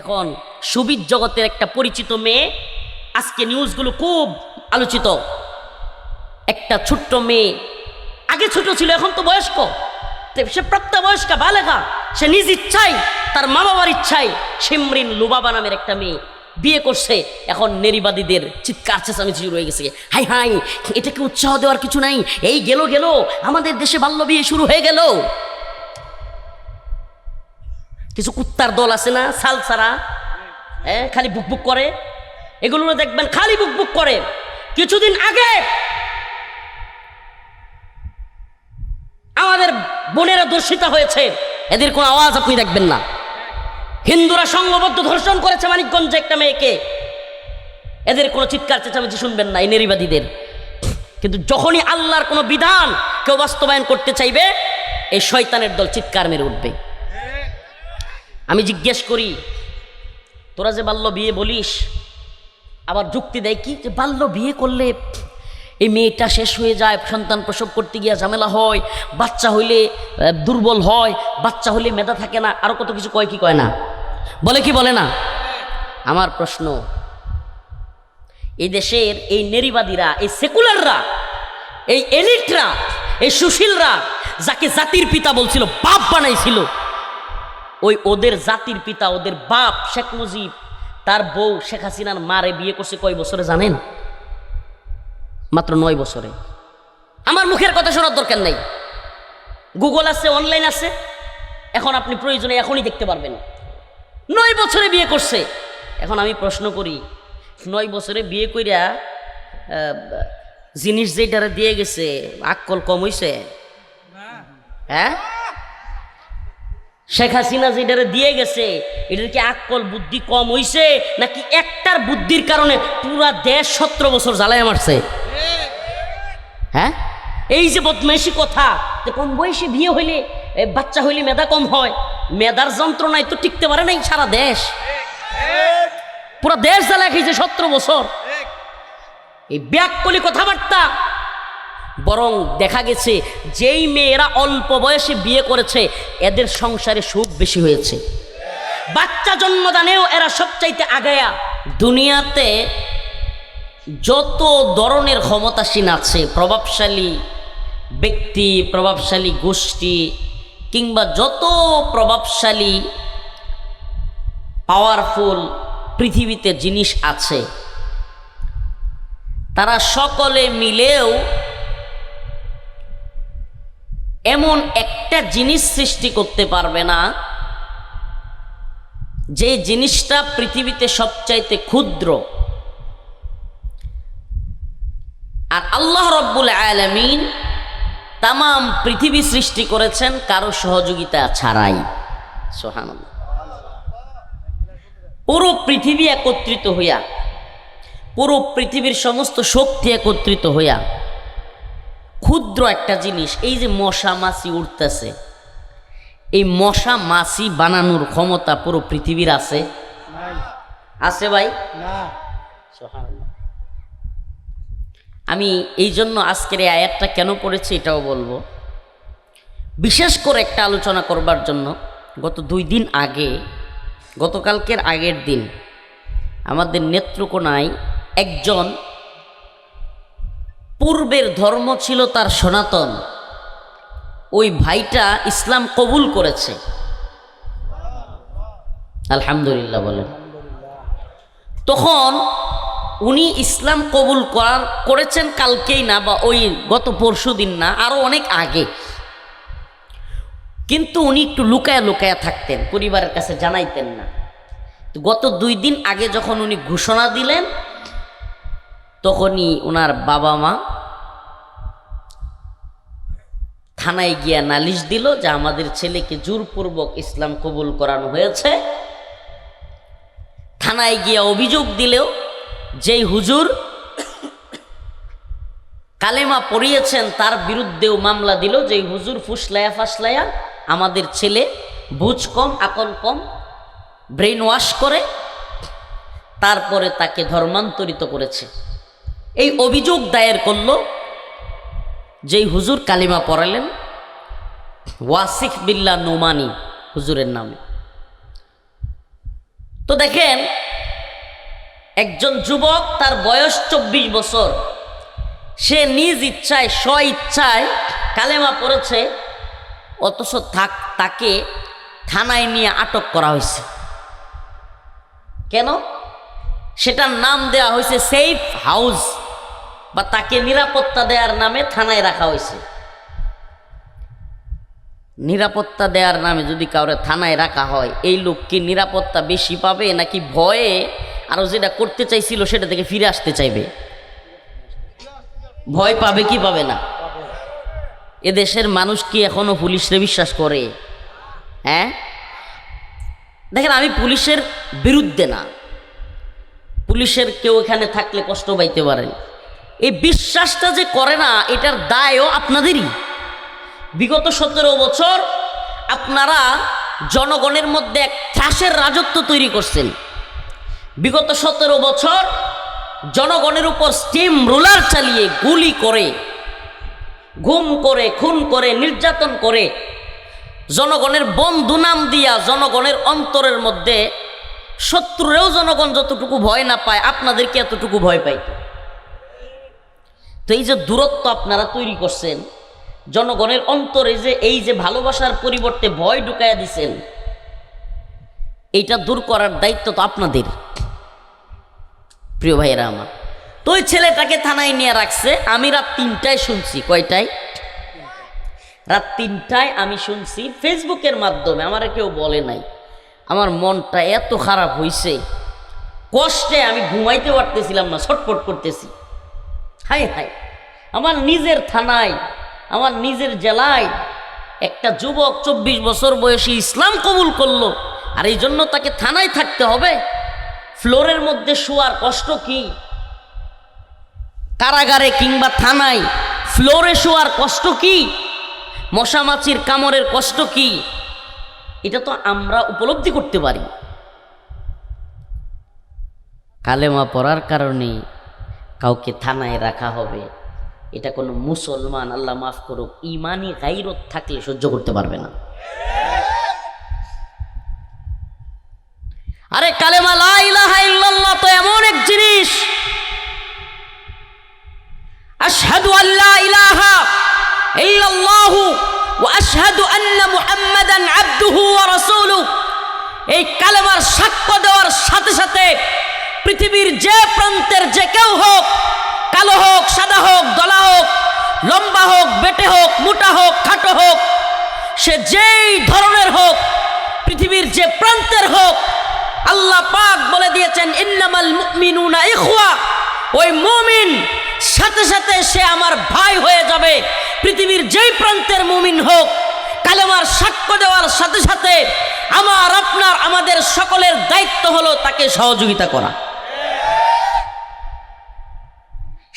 এখন সুবিদ জগতের একটা পরিচিত মেয়ে, আজকে নিউজগুলো খুব আলোচিত। একটা ছোট্ট মেয়ে, আগে ছোট ছিল এখন তো বয়স্ক, সে প্রাপ্তবয়স্কা বালেগা, সে নিজ ইচ্ছাই তার মা বাবার ইচ্ছায় শিমরিন লুবাবা নামের একটা মেয়ে বিয়ে করছে। এখন নারীবাদীদের চিৎকার চেঁচামেচি শুরু হয়ে গেছে, হাই হাই এটাকে উৎসাহ দেওয়ার কিছু নাই, এই গেল গেল আমাদের দেশে বাল্য বিয়ে শুরু হয়ে গেল। কিছু কুত্তার দল আছে না সালসারা, হ্যাঁ খালি বুকবুক করে, এগুলো দেখবেন খালি বুকবুক করে। কিছুদিন আগে আমাদের বোনেরা ধর্ষিতা হয়েছে, এদের কোনো আওয়াজ আপনি দেখবেন না। হিন্দুরা সংঘবদ্ধ ধর্ষণ করেছে মানিকগঞ্জে একটা মেয়েকে, এদের কোনো চিৎকার চেঁচামেচি শুনবেন না এই নারীবাদীদের। কিন্তু যখনই আল্লাহর কোনো বিধান কেউ বাস্তবায়ন করতে চাইবে, এই শয়তানের দল চিৎকার মেরে উঠবে। আমি জিজ্ঞেস করি, তোরা যে বাল্য বিয়ে বলিস, আবার যুক্তি দেয় কি যে বাল্য বিয়ে করলে এই মেয়েটা শেষ হয়ে যায়, সন্তান প্রসব করতে গিয়ে ঝামেলা হয়, বাচ্চা হইলে দুর্বল হয়, বাচ্চা হইলে মেধা থাকে না, আরো কত কিছু কয় কি কয় না, বলে কি বলে না? আমার প্রশ্ন, এই দেশের এই নারীবাদীরা, এই সেকুলাররা, এই এলিটরা, এই সুশীলরা যাকে জাতির পিতা বলছিল, বাপ বানাইছিল, ওদের জাতির পিতা, ওদের বাপ শেখ মুজিব, তার বউ শেখ হাসিনার মারে বিয়ে করছে কয় বছরে জানেন? মাত্র 9 বছরে। আমার মুখের কথা শোনার দরকার নেই, গুগল আছে, অনলাইন আছে, এখন আপনি প্রয়োজনে এখনই দেখতে পারবেন। 9 বছরে বিয়ে করছে। এখন আমি প্রশ্ন করি, 9 বছরে বিয়ে কইরা জিনিস যেটারে দিয়ে গেছে আক্কল কম হইছে? হ্যাঁ, শেখ হাসিনা যেটারে দিয়ে গেছে এটার কি আক্কল বুদ্ধি কম হইছে, নাকি একটার বুদ্ধির কারণে পুরা দেশ 17 বছর জ্বালায় মারছে? হ্যাঁ, এই যে বদমাইশি কথা, কম বয়সে বিয়ে হইলে বাচ্চা হইলে মেধা কম হয়, মেধার যন্ত্রণায় তো টিকতে পারে নাই সারা দেশ, পুরা দেশ জ্বালায় খেয়েছে 17 বছর। এই ব্যাককলি কথাবার্তা। বরং দেখা গেছে যেই মেয়েরা অল্প বয়সে বিয়ে করেছে এদের সংসারে সুখ বেশি হয়েছে, বাচ্চা জন্মদানেও এরা সবচাইতে আগায়া। দুনিয়াতে যত ধরনের ক্ষমতাসীন আছে, প্রভাবশালী ব্যক্তি, প্রভাবশালী গোষ্ঠী, কিংবা যত প্রভাবশালী পাওয়ারফুল পৃথিবীতে জিনিস আছে, তারা সকলে মিলেও এমন একটা জিনিস সৃষ্টি করতে পারবে না যে জিনিসটা পৃথিবীতে সবচাইতে ক্ষুদ্র। আর আল্লাহ রব্বুল আলামিন তামাম পৃথিবী সৃষ্টি করেছেন কারো সহযোগিতা ছাড়াই। সুবহানাল্লাহ। পুরো পৃথিবী একত্রিত হইয়া, পুরো পৃথিবীর সমস্ত শক্তি একত্রিত হইয়া ক্ষুদ্র একটা জিনিস, এই যে মশা মাছি উঠতেছে, এই মশা মাছি বানানোর ক্ষমতা পুরো পৃথিবীর আছে? আছে ভাই? সুবহানাল্লাহ। আমি এই জন্য আজকের এই আয়াতটা কেন পড়েছি এটাও বলবো, বিশেষ করে একটা আলোচনা করবার জন্য। গত 2 দিন আগে, গতকালকের আগের দিন আমাদের নেত্রকোনায় একজন, পূর্বের ধর্ম ছিল তার সনাতন, ওই ভাইটা ইসলাম কবুল করেছে, আলহামদুলিল্লাহ বলেন। তখন উনি ইসলাম কবুল করেছেন কালকেই না, বা ওই গত পরশু দিন না, আরো অনেক আগে। কিন্তু উনি একটু লুকায়া লুকায়া থাকতেন, পরিবারের কাছে জানাইতেন না। তো গত 2 দিন আগে যখন উনি ঘোষণা দিলেন, তখনই ওনার বাবা মা থানায় গিয়া নালিশ দিল যে আমাদের ছেলেকে জোরপূর্বক ইসলাম কবুল করানো হয়েছে। থানায় গিয়া অভিযোগ দিলেও যেই হুজুর কালেমা পড়িয়েছেন তার বিরুদ্ধেও মামলা দিল, যেই হুজুর ফুসলায়া ফাসলায়া আমাদের ছেলে বুঝ কম, আকল কম, ব্রেন ওয়াশ করে তারপরে তাকে ধর্মান্তরিত করেছে। এই অভিযোগ দায়ের করলো যেই হুজুর কালিমা পড়ালেন, ওয়াসিফ বিল্লাহ নোমানি হুজুরের নামে। তো দেখেন, একজন যুবক, তার বয়স 24 বছর, সে নিজ ইচ্ছায় স্ব ইচ্ছায় কালেমা পড়েছে, অথচ তাকে থানায় নিয়ে আটক করা হয়েছে। কেন? সেটার নাম দেওয়া হয়েছে সেফ হাউস, বা তাকে নিরাপত্তা দেওয়ার নামে থানায় রাখা হয়েছে। নিরাপত্তা দেওয়ার নামে যদি কাউরে থানায় রাখা হয়, এই লোক কি নিরাপত্তা বেশি পাবে, নাকি ভয়ে আরো যেটা করতে চাইছিল সেটা থেকে ফিরে আসতে চাইবে? ভয় পাবে কি পাবে না? এদেশের মানুষ কি এখনো পুলিশরে বিশ্বাস করে? হ্যাঁ, দেখেন, আমি পুলিশের বিরুদ্ধে না, পুলিশের কেউ এখানে থাকলে কষ্ট পাইতে পারেন। এই বিশ্বাসটা যে করে না, এটার দায়ও আপনাদেরই। বিগত 17 বছর আপনারা জনগণের মধ্যে এক ত্রাসের রাজত্ব তৈরি করছেন। বিগত 17 বছর জনগণের উপর স্টিম রোলার চালিয়ে, গুলি করে, গুম করে, খুন করে, নির্যাতন করে, জনগণের বন্ধু নাম দিয়া জনগণের অন্তরের মধ্যে শত্রুরেও জনগণ যতটুকু ভয় না পায়, আপনাদেরকে এতটুকু ভয় পাইত। তো এই যে দূরত্ব আপনারা তৈরি করছেন জনগণের অন্তরে, যে এই যে ভালোবাসার পরিবর্তে ভয় ঢুকাইয়া দিছেন, এইটা দূর করার দায়িত্ব তো আপনাদের, প্রিয় ভাইয়েরা আমার। তো ওই ছেলেটাকে থানায় নিয়ে রাখছে। আমি রাত 3টায় শুনছি। কয়টায়? রাত 3টায় আমি শুনছি ফেসবুকের মাধ্যমে, আমার কেউ বলে নাই। আমার মনটা এত খারাপ হইছে, কষ্টে আমি ঘুমাইতে পারতেছিলাম না, ছটফট করতেছি। হায় হায়, আমার নিজের থানায়, আমার নিজের জেলায় একটা যুবক 24 বছর বয়সী ইসলাম কবুল করলো, আর এই জন্য তাকে থানায় থাকতে হবে? ফ্লোরের মধ্যে শোয়ার কষ্ট কি? কারাগারে কিংবা থানায় ফ্লোরে শোয়ার কষ্ট কি? মশামাছির কামড়ের কষ্ট কি? এটা তো আমরা উপলব্ধি করতে পারি। কালেমা পড়ার কারণে কাউকে থানায় রাখা হবে, এটা কোনো মুসলমান, আল্লাহ মাফ করুক, ইমানি গায়রত থাকলে সহ্য করতে পারবে না। আরে কালেমা লা ইলাহা ইল্লাল্লাহ তো এমন এক জিনিস, আশহাদু আল্লা ইলাহা ইল্লাল্লাহু ওয়া আশহাদু আন্না মুহাম্মাদান আবদুহু ওয়া রাসূলুহু, এই কালেমার সাক্ষ্য দেওয়ার সাথে সাথে পৃথিবীর যে প্রান্তের যে কেউ হোক, কালো হোক, সাদা হোক, দলা হোক, লম্বা হোক, বেটে হোক, মোটা হোক, খাটো হোক, সে যেই ধরনের হোক, পৃথিবীর যে প্রান্তের হোক, আল্লাহ পাক বলে দিয়েছেন ইন্নামাল মুমিনুনা ইখওয়া, ওই মুমিন সাথে সাথে সে আমার ভাই হয়ে যাবে। পৃথিবীর যেই প্রান্তের মুমিন হোক, কালেমার সাক্ষ্য দেওয়ার সাথে সাথে আমার, আপনার, আমাদের সকলের দায়িত্ব হলো তাকে সহযোগিতা করা।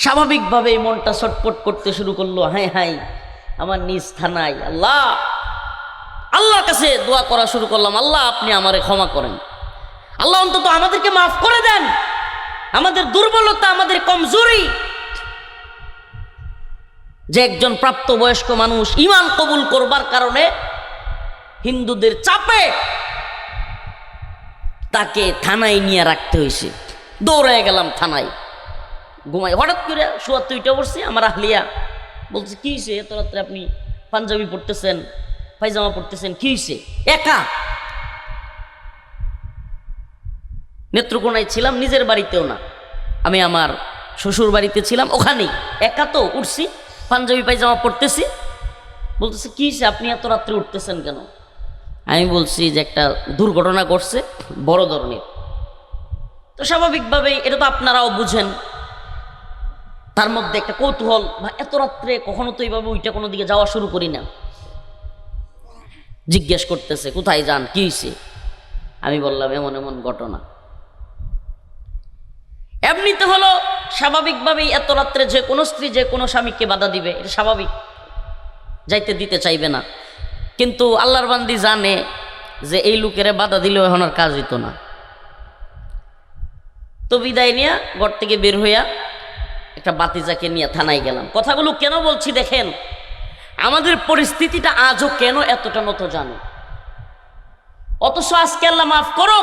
স্বাভাবিকভাবে মনটা ছটফট করতে শুরু করলো। হায় হায়, আমার নিজ থানায়, আল্লাহ, আল্লাহর কাছে দোয়া করা শুরু করলাম, আল্লাহ আপনি আমারে ক্ষমা করেন, আল্লাহ অন্তত আমাদেরকে মাফ করে দেন, আমাদের দুর্বলতা, আমাদের কমজোরি। যে একজন প্রাপ্তবয়স্ক মানুষ ঈমান কবুল করবার কারণে হিন্দুদের চাপে তাকে থানায় নিয়ে রাখতে হয়েছে। দৌড়ে গেলাম থানায়, ঘুমাই, হঠাৎ করে শোয়াতে উঠে পড়ছি। আমার আহলিয়া বলছে, কি হয়েছে এত রাত্রে আপনি পাঞ্জাবি পড়তেছেন, পায়জামা পড়তেছেন, কি হয়েছে? একা নেত্রকোনায় ছিলাম, নিজের বাড়িতেও না, আমি আমার শ্বশুর বাড়িতে ছিলাম, ওখানেই একা তো উঠছি, পাঞ্জাবি পায়জামা পড়তেছি। বলতেছে, কি হয়েছে আপনি এত রাত্রে উঠতেছেন কেন? আমি বলছি যে একটা দুর্ঘটনা ঘটছে বড় ধরনের। তো স্বাভাবিকভাবেই এটা তো আপনারাও বুঝেন, তার মধ্যে একটা কৌতূহল, বা এত রাত্রে কখনো তো এইভাবে ওইটা কোনো দিকে যাওয়া শুরু করি না। জিজ্ঞেস করতেছে, কোথায় যান, কি হয়েছে? আমি বললাম এমন এমন ঘটনা। এমনিতে হলো স্বাভাবিকভাবেই এত রাত্রে যে কোনো স্ত্রী যে কোনো স্বামীকে বাধা দিবে, এটা স্বাভাবিক, যাইতে দিতে চাইবে না। কিন্তু আল্লাহর বান্দি জানে যে এই লোকেরে বাধা দিলেও এখন আর কাজ হইতো না। তো বিদায় নিয়ে ঘর থেকে বের হইয়া একটা বাতিজাকে নিয়ে থানায় গেলাম। কথাগুলো কেন বলছি দেখেন, আমাদের পরিস্থিতিটা আজও কেন এতটা মতো জানো, অথচ আজকে আল্লাহ মাফ করো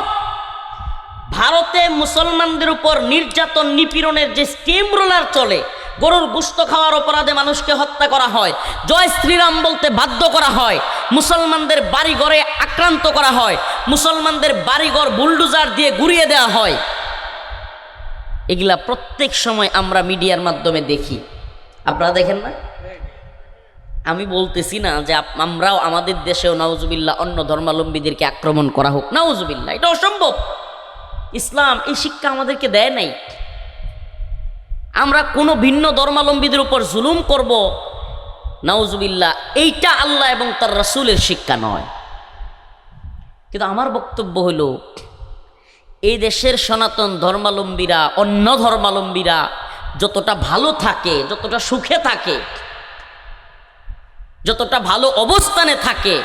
ভারতে মুসলমানদের উপর নির্যাতন নিপীড়নের যে স্টিম রোলার চলে, গরুর গোশত খাওয়ার অপরাধে মানুষকে হত্যা করা হয়, জয় শ্রীরাম বলতে বাধ্য করা হয়, মুসলমানদের বাড়িঘরে আক্রান্ত করা হয়, মুসলমানদের বাড়িঘর বুলডোজার দিয়ে গুড়িয়ে দেওয়া হয়, এগুলা প্রত্যেক সময় আমরা মিডিয়ার মাধ্যমে দেখি। আপনারা দেখেন না? আমি বলতেছি না যে আমরাও আমাদের দেশেও নাউজুবিল্লাহ অন্য ধর্মাবলম্বীদেরকে আক্রমণ করা হোক, নাউজুবিল্লাহ, এটা অসম্ভব। ইসলাম এই শিক্ষা আমাদেরকে দেয় নাই। আমরা কোনো ভিন্ন ধর্মাবলম্বীদের উপর জুলুম করব, নাউজুবিল্লাহ, এইটা আল্লাহ এবং তার রাসূলের শিক্ষা নয়। কিন্তু আমার বক্তব্য হলো, এই দেশের সনাতন ধর্মাবলম্বীরা অন্য ধর্মাবলম্বীরা যতটা ভালো থাকে, যতটা সুখে থাকে, যতটা ভালো অবস্থানে থাকে,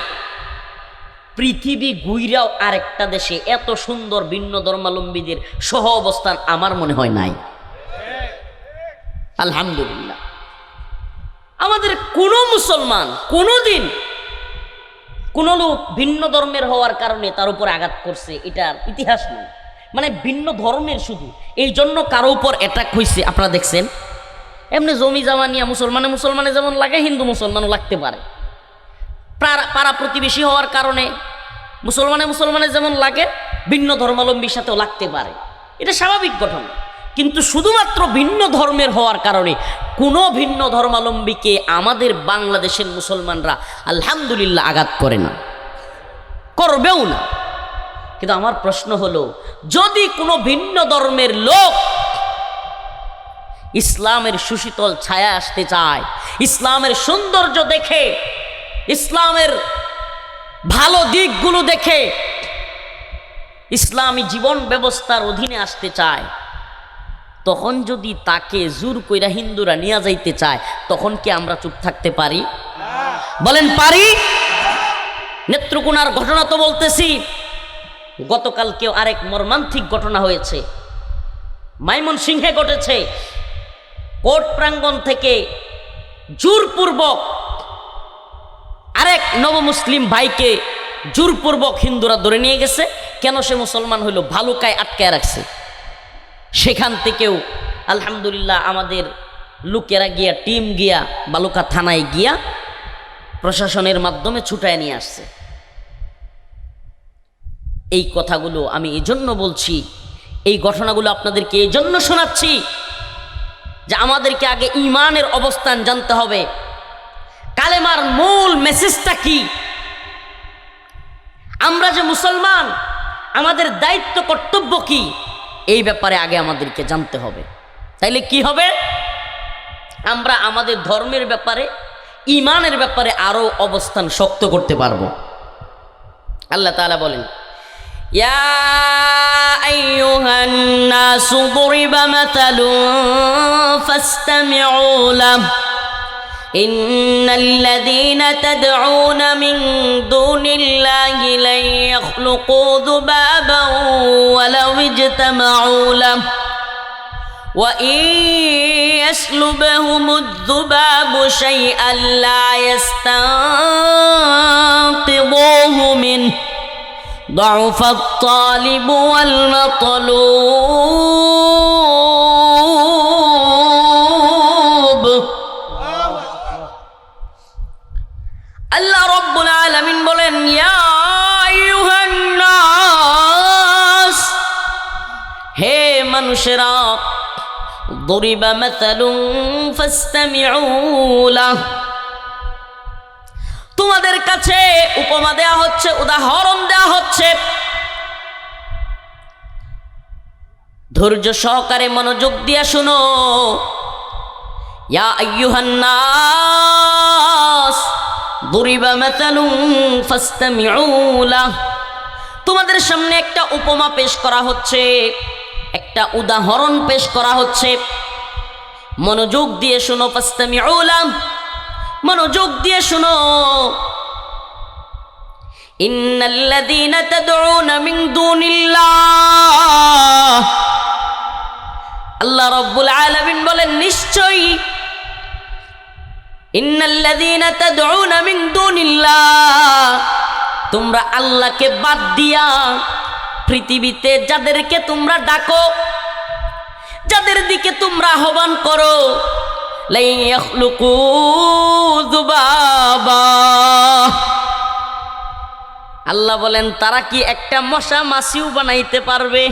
পৃথিবী ঘুইরাও আরেকটা দেশে এত সুন্দর ভিন্ন ধর্মাবলম্বীদের সহ অবস্থান আমার মনে হয় নাই। আলহামদুলিল্লাহ, আমাদের কোনো মুসলমান কোনোদিন কোনো লোক ভিন্ন ধর্মের হওয়ার কারণে তার উপর আঘাত করছে এটার ইতিহাস নেই। মানে ভিন্ন ধর্মের শুধু এই জন্য কারো উপর অ্যাটাক হয়েছে আপনারা দেখছেন? এমনি জমি জামা নিয়ে মুসলমানে যেমন লাগে, হিন্দু মুসলমানও লাগতে পারে। পাড়া প্রতিবেশী হওয়ার কারণে মুসলমানে যেমন লাগে, ভিন্ন ধর্মাবলম্বীর সাথেও লাগতে পারে, এটা স্বাভাবিক ঘটনা। কিন্তু শুধুমাত্র ভিন্ন ধর্মের হওয়ার কারণে কোনো ভিন্ন ধর্মাবলম্বীকে আমাদের বাংলাদেশের মুসলমানরা আলহামদুলিল্লাহ আঘাত করে না, করবেও না। কিন্তু আমার প্রশ্ন হলো, যদি কোনো ভিন্ন ধর্মের লোক ইসলামের সুশীতল ছায়া আসতে চায়, ইসলামের সৌন্দর্য দেখে, ইসলামের ভালো দিকগুলো দেখে ইসলামী জীবন ব্যবস্থার অধীনে আসতে চায়, তখন যদি তাকে জোর কইরা হিন্দুরা নিয়ে যাইতে চায়, তখন কি আমরা চুপ থাকতে পারি? বলেন পারি? নেত্রকোনার ঘটনা তো বলতেছি, গতকালকেও আরেক মর্মান্তিক ঘটনা হয়েছে, ময়মনসিংহে ঘটেছে। কোর্ট প্রাঙ্গণ থেকে জোরপূর্বক আরেক নবমুসলিম ভাইকে জোরপূর্বক হিন্দুরা ধরে নিয়ে গেছে। কেন সে মুসলমান হইল? ভালুকায় আটকায় রাখছে। সেখান থেকেও আলহামদুলিল্লাহ আমাদের লোকেরা গিয়া, টিম গিয়া বালুকা থানায় গিয়া প্রশাসনের মাধ্যমে ছুটায় নিয়ে আসছে। এই কথাগুলো আমি এজন্য বলছি, এই ঘটনাগুলো আপনাদেরকে এজন্য শোনাচ্ছি যে আমাদেরকে আগে ঈমানের অবস্থান জানতে হবে, কালেমার মূল মেসেজটা কি। আমরা যে মুসলমান, আমাদের দায়িত্ব কর্তব্য কি, এই ব্যাপারে আগে আমাদেরকে জানতে হবে। তাইলে কি হবে? আমরা আমাদের ধর্মের ব্যাপারে, ঈমানের ব্যাপারে আরো অবস্থান শক্ত করতে পারবো। আল্লাহ তাআলা বলেন, ইয়া আইয়ুহান নাসু দুরিবা মাতালুন ফাসতামিউ লাহু ইন্নাল্লাযীনা তাদউনা মিন দুনিল্লাহি লা ইয়াখলুকু যুবাবান ওয়ালাউ ইজতামাউ লাহু ওয়া ইন ইয়াসলুবহুমুয যুবাবু শাইআন লা ইস্তানকিযুহু মিনহু ضعف الطالب والمطلوب। আল্লাহ রাব্বুল আলামিন বলেন, ইয়া আইয়ুহান নাস, হে মানুষেরা, দরিবা মাতালুন ফাসতামিউ লাহু, তোমাদের কাছে উপমা দেয়া হচ্ছে, উদাহরণ দেয়া হচ্ছে, ধৈর্য সহকারে মনোযোগ দিয়ে শুনো। ইয়া আইয়ুহান নাস দুরিবা মাতালুন ফাসতামিউ লাহু, তোমাদের সামনে একটা উপমা পেশ করা হচ্ছে, একটা উদাহরণ পেশ করা হচ্ছে, মনোযোগ দিয়ে শুনো। ফাসতামিউ লাহু, মনোযোগ দিয়ে শুনো। ইন্নাল্লাযীনা তাদউনা মিন দুনিল্লাহ, আল্লাহ রাব্বুল আলামিন বলেন, নিশ্চয়ই ইন্নাল্লাযীনা তাদউনা মিন দুনিল্লাহ, তোমরা আল্লাহকে বাদ দিয়া পৃথিবীতে যাদেরকে তোমরা ডাকো, যাদের দিকে তোমরা আহ্বান করো, লা ইয়াখলুকু যুবাবা, আল্লাহ বলেন তারা কি একটা মশা মাছিও বানাইতে পারবে?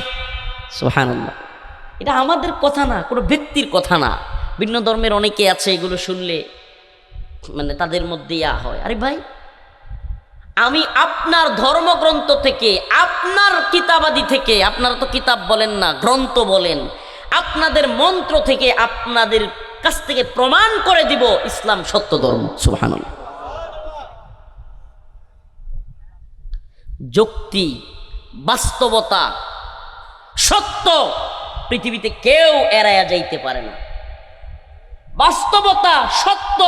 সুবহানাল্লাহ। এটা আমাদের কথা না, কোনো ব্যক্তির কথা না। ভিন্ন ধর্মের অনেকে আছে, এগুলো শুনলে মানে তাদের মধ্যে ইয়া হয়, আরে ভাই আমি আপনার ধর্মগ্রন্থ থেকে, আপনার কিতাবাদি থেকে, আপনারা তো কিতাব বলেন না, গ্রন্থ বলেন, আপনাদের মন্ত্র থেকে আপনাদের কাছ থেকে প্রমাণ করে দিব ইসলাম সত্য ধর্ম। সুবহানাল্লাহ। যুক্তি, বাস্তবতা, সত্য পৃথিবীতে কেউ এড়াইয়া যাইতে পারে না। বাস্তবতা, সত্য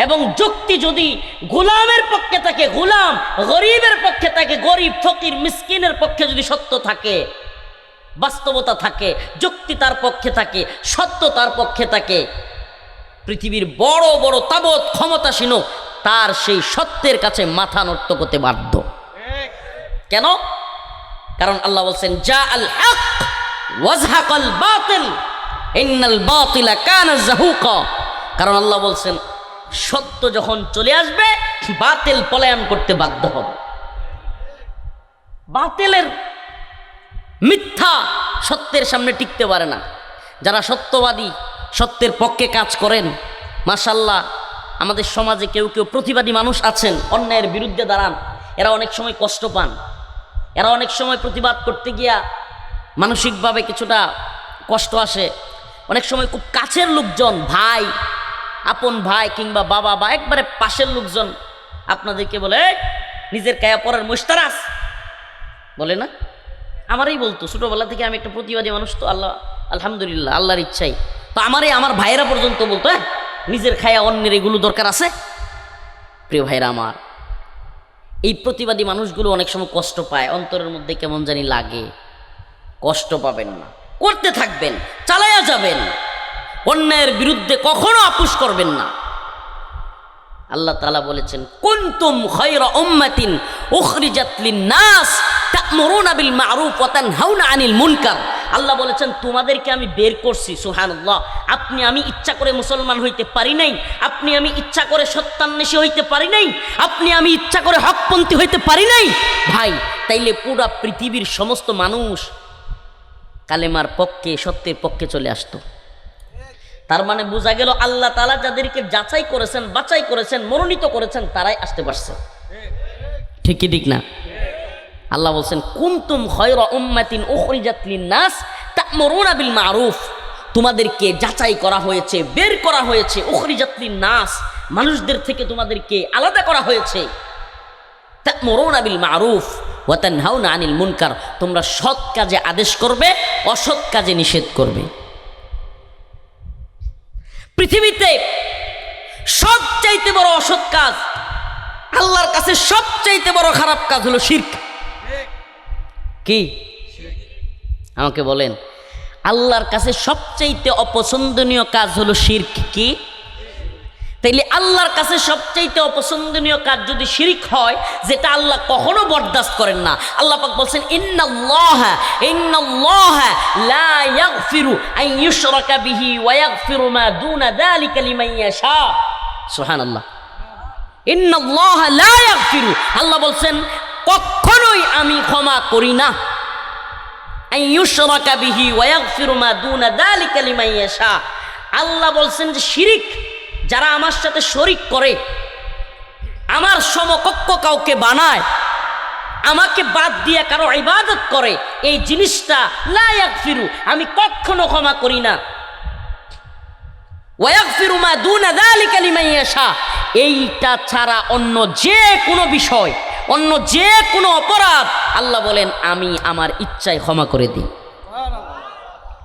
এবং যুক্তি যদি গোলামের পক্ষে থাকে গোলাম, গরিবের পক্ষে থাকে গরিব, ফকির মিসকিনের পক্ষে যদি সত্য থাকে, বাস্তবতা থাকে, যুক্তি তার পক্ষে থাকে, সত্য তার পক্ষে থাকে, পৃথিবীর বড় বড় তাবৎ ক্ষমতাসীন তার সেই সত্যের কাছে মাথা নত করতে বাধ্য। কেন? কারণ আল্লাহ বলছেন জা আল হক ওয়াজহাকাল বাতিল ইন্নাল বাতিলা কানা যাহুকা। কারণ আল্লাহ বলছেন সত্য যখন চলে আসবে বাতিল পলায়ন করতে বাধ্য হবে। বাতিলের মিথ্যা সত্যের সামনে টিকতে পারে না। যারা সত্যবাদী, সত্যের পক্ষে কাজ করেন, মাশাআল্লাহ আমাদের সমাজে কেউ কেউ প্রতিবাদী মানুষ আছেন, অন্যায়ের বিরুদ্ধে দাঁড়ান, এরা অনেক সময় কষ্ট পান, এরা অনেক সময় প্রতিবাদ করতে গিয়া মানসিকভাবে কিছুটা কষ্ট আসে। অনেক সময় খুব কাছের লোকজন, ভাই, আপন ভাই কিংবা বাবা বা একবারে পাশের লোকজন আপনাদেরকে বলে নিজের কায়া পরের মুশতারাস বলে না, আমারই বলতো ছোটবেলা থেকে, আমি একটা প্রতিবাদী মানুষ তো, আল্লাহ আলহামদুলিল্লাহ আল্লাহর ইচ্ছাই তো আমার ভাইয়েরা পর্যন্ত বলতো নিজের খায়া অন্যের এগুলো দরকার আছে। প্রিয় ভাইরা আমার, এই প্রতিবাদী মানুষগুলো অনেক সময় কষ্ট পায়, অন্তরের মধ্যে কেমন জানি লাগে। কষ্ট পাবেন না, করতে থাকবেন, চালায়া যাবেন, অন্যায়ের বিরুদ্ধে কখনো আপোষ করবেন না। আল্লাহ তাআলা বলেছেন কুনতুম খায়রা উম্মাতিন উখরিজাত লিন-নাস তা'মুরুনা বিল মা'রুফ ওয়া তানহাউনা আনিল মুনকার। আল্লাহ বলেছেন তোমাদেরকে আমি বের করছি। সুবহানাল্লাহ। আমি ইচ্ছা করে মুসলমান হইতে পারি নাই, আমি ইচ্ছা করে সত্যান্বেষী হইতে পারি নাই, আমি ইচ্ছা করে হকপন্থী হইতে পারি নাই। ভাই তাইলে পুরা পৃথিবীর সমস্ত মানুষ কালেমার পক্ষে, সত্যের পক্ষে চলে আসতো। তার মানে বোঝা গেল আল্লাহ তাআলা যাদেরকে যাচাই করেছেন, বাছাই করেছেন, মনোনীত করেছেন তারাই আসতে পারছে। ঠিক কি ঠিক না? আল্লাহ বলছেন কুনতুম খায়রা উম্মাতিন উখরিজাত লিন-নাস তা'মুরুনা বিল মা'রুফ, তোমাদেরকে যাচাই করা হয়েছে, বের করা হয়েছে, উখরিজাত লিন-নাস মানুষদের থেকে তোমাদেরকে আলাদা করা হয়েছে, তা'মুরুনা বিল মা'রুফ ওয়া তানহাউনা আনিল মুনকার, তোমরা সৎ কাজে আদেশ করবে, অসৎ কাজে নিষেধ করবে। পৃথিবীতে সবচাইতে বড় অসৎ কাজ, আল্লাহর কাছে সবচাইতে বড় খারাপ কাজ হলো শিরক। কি আমাকে বলেন, আল্লাহর কাছে সবচাইতে অপছন্দনীয় কাজ হলো শিরক। কি? তাইলে আল্লাহর কাছে সবচাইতে অপছন্দনীয় কাজ যদি শিরক হয়, যেটা আল্লাহ কখনো বরদাস্ত করেন না। আল্লাহ পাক বলছেন ইন্নাল্লাহা লা ইয়াগফিরু আন ইউশরাকা বিহি ওয়া ইয়াগফিরু মা দুনা যালিকা লিমান ইয়াশা। সুবহানাল্লাহ। ইন্নাল্লাহা লা ইয়াগফিরু, আল্লাহ বলছেন কখনোই আমি ক্ষমা করি না, আন ইউশরাকা বিহি ওয়া ইয়াগফিরু মা দুনা যালিকা লিমান ইয়াশা। আল্লাহ বলছেন যে শিরক যারা আমার সাথে শরিক করে, আমার সমকক্ষ কাউকে বানায়, আমাকে বাদ দিয়ে কারো ইবাদত করে, এই জিনিসটা লা ইয়াগফিরু, আমি কখনো ক্ষমা করি না। ওয়া ইয়াগফিরু মা দুনা যালিকা লিমান ইয়াশা, এইটা ছাড়া অন্য যে কোনো বিষয়, অন্য যে কোনো অপরাধ আল্লাহ বলেন আমি আমার ইচ্ছায় ক্ষমা করে দিই।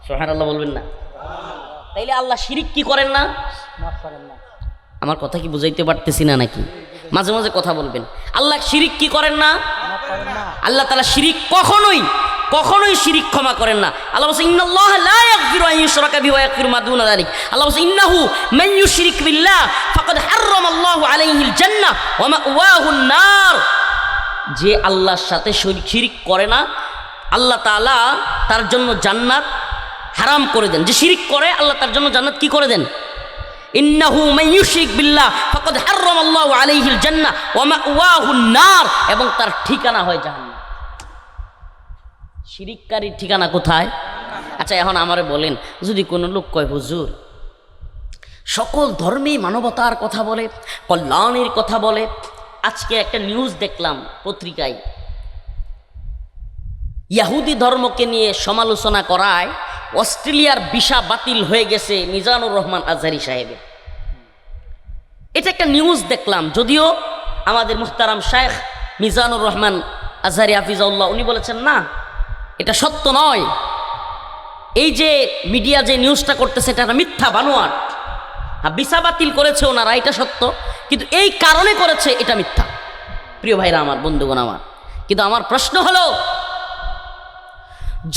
সুবহানাল্লাহ বলবেন না? তাইলে আল্লাহ শিরিক কি করেন না? আমার কথা কি বুঝাইতে পারতেছি না নাকি? মাঝে মাঝে কথা বলবেন। আল্লাহ শিরিক কি করেন না? আল্লাহ তাআলা শিরিক কখনোই শিরিক ক্ষমা করেন না। আল্লাহ বলেন ইন্নাল্লাহা লা ইয়াগফিরু আন ইউশরাকা বিহি ওয়া ইয়াগফিরু মা দুনা যালিক। আল্লাহ বলেন ইন্নাহু মান ইউশরিক বিল্লাহ ফাকাদ হারামাল্লাহু আলাইহিল জান্নাহ ওয়া মাওয়াহুন নার। যে আল্লাহর সাথে শিরিক করে না, আল্লাহ তাআলা তার জন্য জান্নাত হারাম করে দেন। যে শিরিক করে আল্লাহ তার জন্য জান্নাত কি করে দেন? ইন্নাহু মান ইউশরিক বিল্লাহ ফাকাদ হারামাল্লাহু আলাইহিল জান্নাহ ওয়া মাওয়াহুন নার, এবং তার ঠিকানা হয় জাহান্নাম। শিরিককারীর ঠিকানা কোথায়? আচ্ছা এখন আমারে বলেন, যদি কোনো লোক কয় হুজুর সকল ধর্মেই মানবতার কথা বলে, কল্যাণের কথা বলে, আজকে একটা নিউজ দেখলাম পত্রিকায়, ইহুদি ধর্মকে নিয়ে সমালোচনা করায় অস্ট্রেলিয়ার ভিসা বাতিল হয়ে গেছে মিজানুর রহমান আজহারি সাহেবের। এটা একটা নিউজ দেখলাম, যদিও আমাদের মুহতারাম শায়েখ মিজানুর রহমান আজহারি হাফিজাউল্লাহ উনি বলেছেন না, এটা সত্য নয়। এই যে মিডিয়া যে নিউজটা করতেছে এটা একটা মিথ্যা বানোয়াট। ভিসা বাতিল করেছে ওনারা, এটা সত্য, কিন্তু এই কারণে করেছে এটা মিথ্যা। প্রিয় ভাইরা আমার, বন্ধুগণ আমার, কিন্তু আমার প্রশ্ন হলো,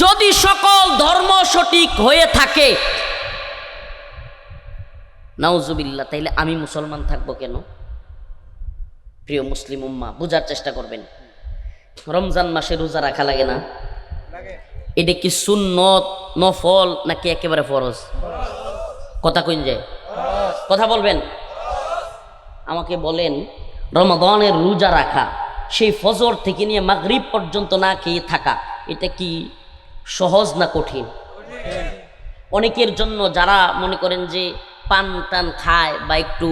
যদি সকল ধর্ম সঠিক হয়ে থাকে নাউজুবিল্লাহ, তাইলে আমি মুসলমান থাকবো কেন? প্রিয় মুসলিম উম্মাহ, বুঝার চেষ্টা করবেন। রমজান মাসে রোজা রাখা লাগে না? এটা কি সুন্নত, নফল, নাকি একেবারে ফরজ? কথা কইন যায়, কথা বলবেন। আমাকে বলেন, রমাদানের রোজা রাখা, সেই ফজর থেকে নিয়ে মাগরিব পর্যন্ত না খেয়ে থাকা, এটা কি সহজ না কঠিন? অনেকের জন্য যারা মনে করেন যে পান টান খায় বা একটু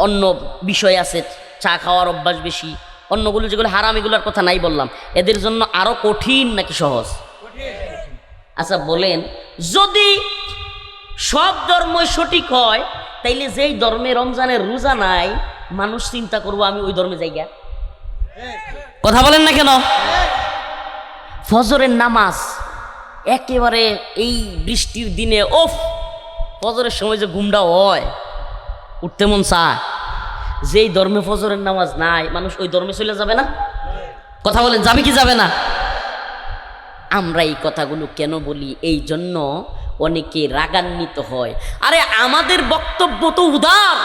অন্য বিষয় আছে, চা খাওয়ার অভ্যাস বেশি, অন্যগুলো যেগুলো হারাম এগুলোর কথা নাই বললাম, এদের জন্য আরো কঠিন নাকি সহজ? আচ্ছা বলেন, যদি সব ধর্মই সঠিক হয়, তাইলে যেই ধর্মে রমজানের রোজা নাই, মানুষ চিন্তা করবো আমি ওই ধর্মে যাই গা। কথা বলেন না কেন? ফজরের নামাজ একেবারে এই বৃষ্টির দিনে, ওফ, ফজরের সময় যে ঘুমটা হয়, উঠতে মন চায়। যেই ধর্মে ফজরের নামাজ নাই, মানুষ ওই ধর্মে চলে যাবে না? কথা বলেন, যাবে কি যাবে না? আমরা এই কথাগুলো কেন বলি? এই জন্য অনেকে রাগান্বিত হয়। আরে আমাদের বক্তব্য তো উদার।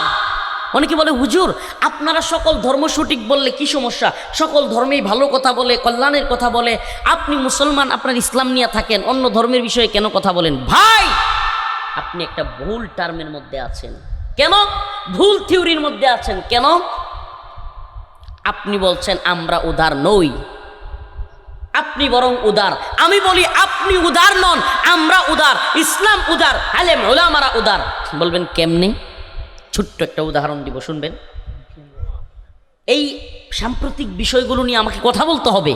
অনেকে বলে, হুজুর আপনারা সকল ধর্ম সঠিক বললে কি সমস্যা? সকল ধর্মেই ভালো কথা বলে, কল্যাণের কথা বলে, আপনি মুসলমান, আপনার ইসলাম নিয়ে থাকেন, অন্য ধর্মের বিষয়ে কেন কথা বলেন? ভাই, আপনি একটা ভুল টার্মের মধ্যে আছেন। কেন? ভুল থিওরির মধ্যে আছেন। কেন? আপনি বলছেন আমরা উদার নই, আপনি বরং উদার। আমি বলি আপনি উদার নন, আমরা উদার, ইসলাম উদার, আলেম ওলামারা উদার। বলবেন কেমনে? ছোট্ট একটা উদাহরণ দিব, শুনবেন। এই সাম্প্রতিক বিষয়গুলো নিয়ে আমাকে কথা বলতে হবে,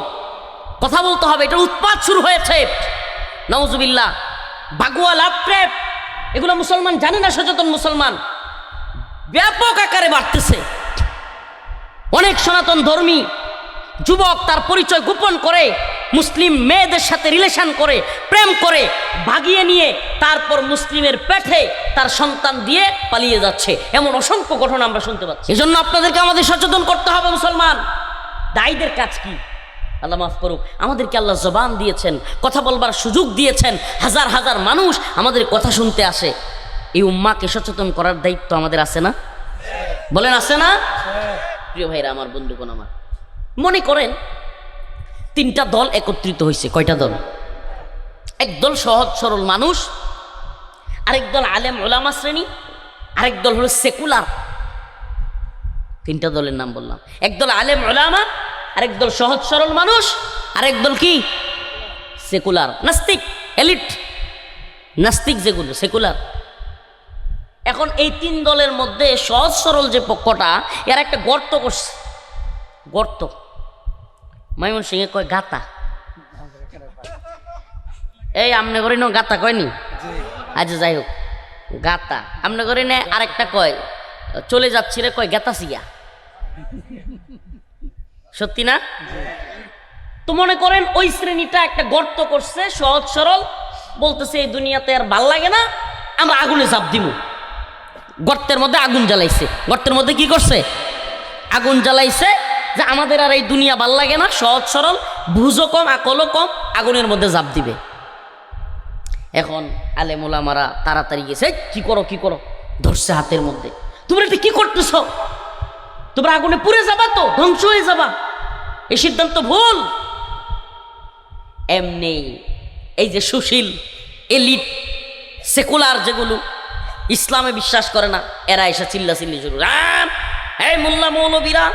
কথা বলতে হবে। এটা উৎপাত শুরু হয়েছে, নাউজুবিল্লাহ, ভাগুয়া লাভপ্রেপ, এগুলো মুসলমান জানে না। সচেতন মুসলমান ব্যাপক আকারে বাড়তেছে। অনেক সনাতন ধর্মী যুবক তার পরিচয় গোপন করে মুসলিম মেয়েদের সাথে রিলেশন করে, প্রেম করে, ভাগিয়ে নিয়ে তারপর মুসলিমের পেটে তার সন্তান দিয়ে পালিয়ে যাচ্ছে। এমন অসংখ্য ঘটনা আমরা শুনতে পাচ্ছি। এজন্য আপনাদেরকে আমাদের সচেতন করতে হবে। মুসলমান দায়ীদের কাজ কি? আল্লাহ মাফ করুক, আমাদেরকে আল্লাহ জবান দিয়েছেন, কথা বলবার সুযোগ দিয়েছেন, হাজার হাজার মানুষ আমাদের কথা শুনতে আসে। এই উম্মাকে সচেতন করার দায়িত্ব আমাদের আছে না? বলেন আছে না? প্রিয় ভাইরা আমার, বন্ধুগণ আমার, মনে করেন তিনটা দল একত্রিত হয়েছে। কয়টা দল? এক দল সহজ সরল মানুষ, আরেক দল আলেম ওলামা শ্রেণী, আরেক দল হলো সেকুলার। তিনটা দলের নাম বললাম। এক দল আলেম ওলামা, আরেক দল সহজ সরল মানুষ, আরেক দল কি? সেকুলার, নাস্তিক, এলিট, নাস্তিক যেগুলো সেকুলার। এখন এই তিন দলের মধ্যে সহজ সরল যে পক্ষটা, এর একটা গর্ত করছে। গর্ত ময়মনসিংহে কয় গাতা। এই আমনে করি না গাতা কয়নি? আচ্ছা যাই হোক, গাতা আমনে করি না। আরেকটা কয় চলে যাচ্ছি রে, কয় গেতাসিয়া। সত্যি না? তো মনে করেন ওই শ্রেণীটা একটা গর্ত করছে, সহজ সরল, বলতেছে এই দুনিয়াতে আর ভাল লাগে না, আমরা আগুনে ঝাঁপ দিব। গর্তের মধ্যে আগুন জ্বালাইছে। গর্তের মধ্যে কি করছে? আগুন জ্বালাইছে, যে আমাদের আর এই দুনিয়া ভাল লাগে না, সহজ সরল, বুঝও কম, আকলও কম, আগুনের মধ্যে ঝাঁপ দিবে। এখন আলেম ওলামারা তাড়াতাড়ি গেছে, কি করো কি করো, ধরছে হাতের মধ্যে। তোমরা এটা কি করতেছ? তোমরা আগুনে পুড়ে যাবা, তো ধ্বংস হয়ে যাবা, এই সিদ্ধান্ত ভুল। এমনি এই যে সুশীল এলিট সেকুলার যেগুলো ইসলামে বিশ্বাস করে না, এরা এসে চিল্লাচিল্লি শুরু, এই মোল্লা মৌলবীরা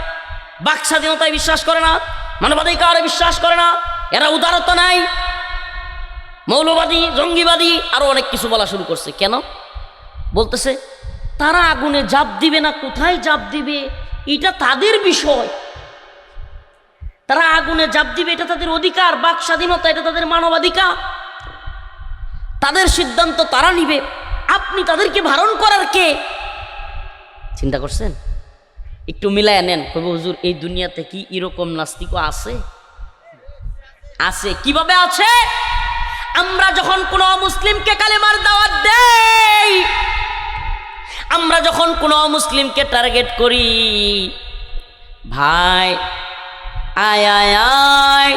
বাক স্বাধীনতায় বিশ্বাস করে না, মানবাধিকারে বিশ্বাস করে না, এরা উদারতা নাই, মৌলবাদী জঙ্গিবাদী আরো অনেক কিছু বলা শুরু করছে। কেন বলতেছে? তারা আগুনে জাপ দিবে না কোথায় জাপ দিবে এটা তাদের বিষয়, তারা আগুনে জাপ দিবে এটা তাদের অধিকার, বাক স্বাধীনতা এটা তাদের মানবাধিকার, তাদের সিদ্ধান্ত তারা নিবে, আপনি তাদেরকে বারণ করার কে? চিন্তা করছেন? একটু মিলায় নেন। কবে হুজুর এই দুনিয়াতে কি এরকম নাস্তিকও আছে? আছে। কিভাবে আছে? আমরা যখন কোনো মুসলিমকে কালেমার দাওয়াত দেই, আমরা যখন কোনো মুসলিমকে টার্গেট করি, ভাই আয় আয় আয়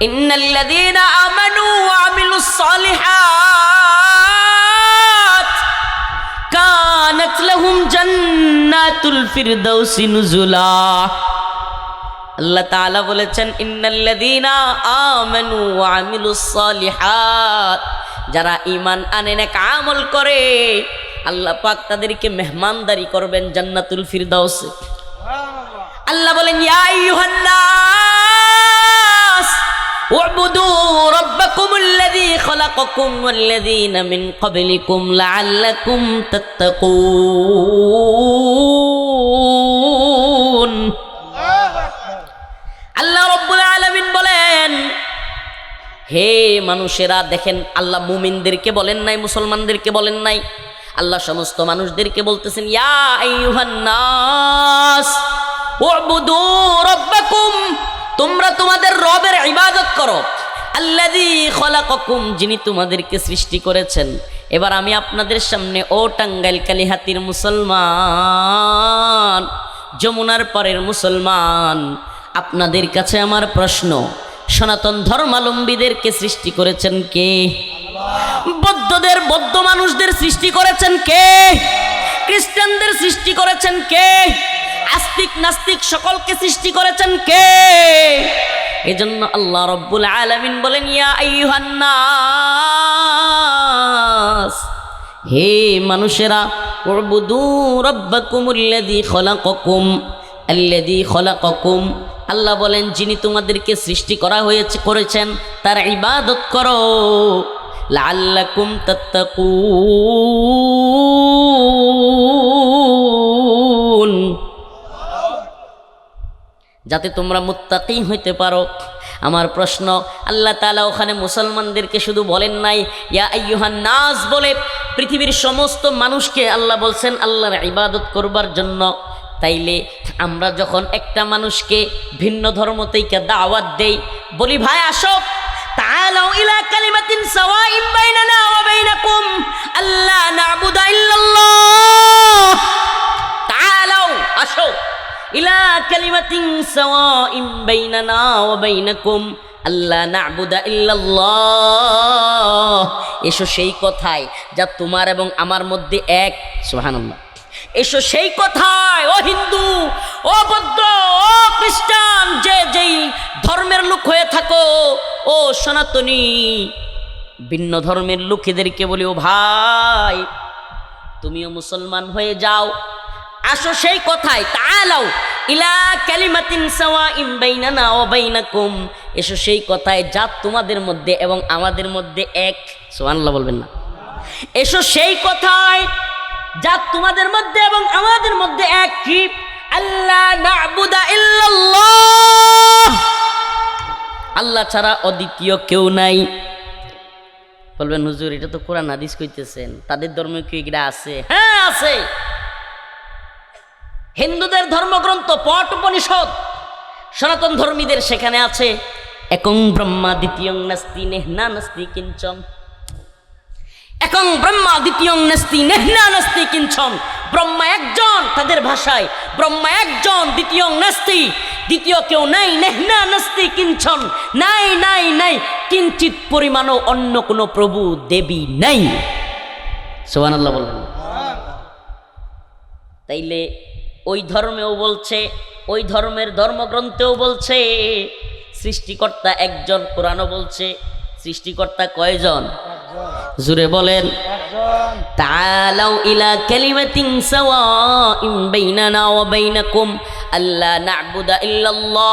ইন্নাল্লাযীনা আমানু ওয়া আমিলুস সালিহাত কানাত লাহুম জান্নাতুল ফিরদাউসি নুজুলা। আল্লাহ তাআলা বলেছেন ইন্নাল্লাযীনা আমানু ওয়া আমিলুস সালিহাত, যারা ঈমান আনে নেক আমল করে আল্লাহ পাক তাদেরকে মেহমানদারি করবেন জান্নাতুল ফিরদাউসে। আল্লাহ বলেন ইয়া আইয়ুহান নাস উবুদু রাব্বাকুমুল্লাযী খালাকাকুম ওয়াল্লাযীনা মিন ক্বাবলিকুম লাআল্লাকুম তাত্তাকুন। আল্লাহ রাব্বুল আলামিন বলেন, হে মানুষেরা, দেখেন আল্লাহ মুমিনদেরকে বলেন নাই, মুসলমানদেরকে বলেন নাই, আল্লাহ সমস্ত মানুষদেরকে বলতেছেন ইয়া আইয়ুহান নাস উবুদু রাব্বাকুম, তোমরা তোমাদের রবের ইবাদত করো, আল্লাযী খালাকাকুম, যিনি তোমাদেরকে সৃষ্টি করেছেন। এবার আমি আপনাদের সামনে ও টাঙ্গাইল কালিহাতির মুসলমান, যমুনার পারের মুসলমান, আপনাদের কাছে আমার প্রশ্ন, সনাতন ধর্মাবলম্বীদেরকে সৃষ্টি করেছেন কে? বৌদ্ধদের, বৌদ্ধ মানুষদের সৃষ্টি করেছেন কে? খ্রিস্টানদের সৃষ্টি করেছেন কে? আস্তিক নাস্তিক সকলকে সৃষ্টি করেছেন কে? এজন্য আল্লাহ রাব্বুল আলামিন বলেন ইয়া আইয়ুহান নাস, হে মানুষেরা, উবুদু রাব্বাকুমুল্লাযী খালাকাকুম, আল্লাযী খালাকাকুম, আল্লাহ বলেন যিনি তোমাদেরকে সৃষ্টি করা হয়েছে করেছেন তার ইবাদত করো, লাআল্লাকুম তাত্তাকুন, যাতে তোমরা মুত্তাকি হইতে পারো। আমার প্রশ্ন, আল্লাহ তাআলা ওখানে মুসলমানদেরকে শুধু বলেন নাই ইয়া আইয়ুহান নাস বলে, পৃথিবীর সমস্ত মানুষকে আল্লাহ বলছেন আল্লাহর ইবাদত করবার জন্য। তাইলে আমরা যখন একটা মানুষকে ভিন্ন ধর্ম থেকে দাওয়াত দেই, বলি ভাই আসো, তাআলাউ ইলা কালিমাতিন সাওয়াইন বাইনানা ওয়া বাইনাকুম আল্লা না'বুদা ইল্লাল্লাহ, তাআলাউ আসো, ইলা কালিমাতিন সাওয়াইন বাইনানা ওয়া বাইনাকুম আল্লা না'বুদা ইল্লাল্লাহ, এসো সেই কথায় যা তোমার এবং আমার মধ্যে এক। সুবহানাল্লাহ। এসো সেই কথায়, ও হিন্দু, ও বৌদ্ধ, ও খ্রিস্টান, যে যেই ধর্মের লোক হয়ে থাকো, ও সনাতনী ভিন্ন ধর্মের লোকেদেরকে বলি ও ভাই তুমিও মুসলমান হয়ে যাও, আসো সেই কথায়, তাআলাউ ইলা কালিমাতিন সাওয়াইন বাইনানা ওয়া বাইনাকুম, এসো সেই কথায় যা তোমাদের মধ্যে এবং আমাদের মধ্যে এক। সুবহানাল্লাহ বলবেন না? এসো সেই কথায় যা তোমাদের মধ্যে এবং আমাদের মধ্যে এক। কি? আল্লাহ না'বুদা ইল্লাল্লাহ, আল্লাহ ছাড়া অদ্বিতীয় কেউ নাই। বলবেন হুজুর এটা তো কোরআন হাদিস কইতেছেন, তাদের ধর্মে কি এটা আছে? হ্যাঁ আছে। হিন্দুদের ধর্মগ্রন্থ পট উপনিষদ, সনাতন ধর্মীদের সেখানে আছে একং ব্রহ্মা দ্বিতীয়ং নাস্তি নেহনা নাস্তি কিঞ্চন, একং ব্রহ্মা দ্বিতীয়ং নাস্তি নেহনা নাস্তি কিঞ্চন, ব্রহ্মা একজন, তাদের ভাষায় ব্রহ্মা একজন, দ্বিতীয়ং নাস্তি, দ্বিতীয় কেউ নাই, নেহনা নাস্তি কিঞ্চন, নাই নাই নাই, কিঞ্চিত পরিমাণও অন্য কোনো প্রভু দেবী নাই। সুবহানাল্লাহ বলবেন। তাইলে ওই ধর্মেও বলছে, ওই ধর্মের ধর্মগ্রন্থেও বলছে সৃষ্টিকর্তা একজন, কোরআনও বলছে। সৃষ্টিকর্তা কয়জন? জুড়ে বলেন। তাআলাউ ইলা কালিমাতিন সাওয়াইন বাইনানা ওয়া বাইনাকুম আল্লা না'বুদা ইল্লাল্লাহ।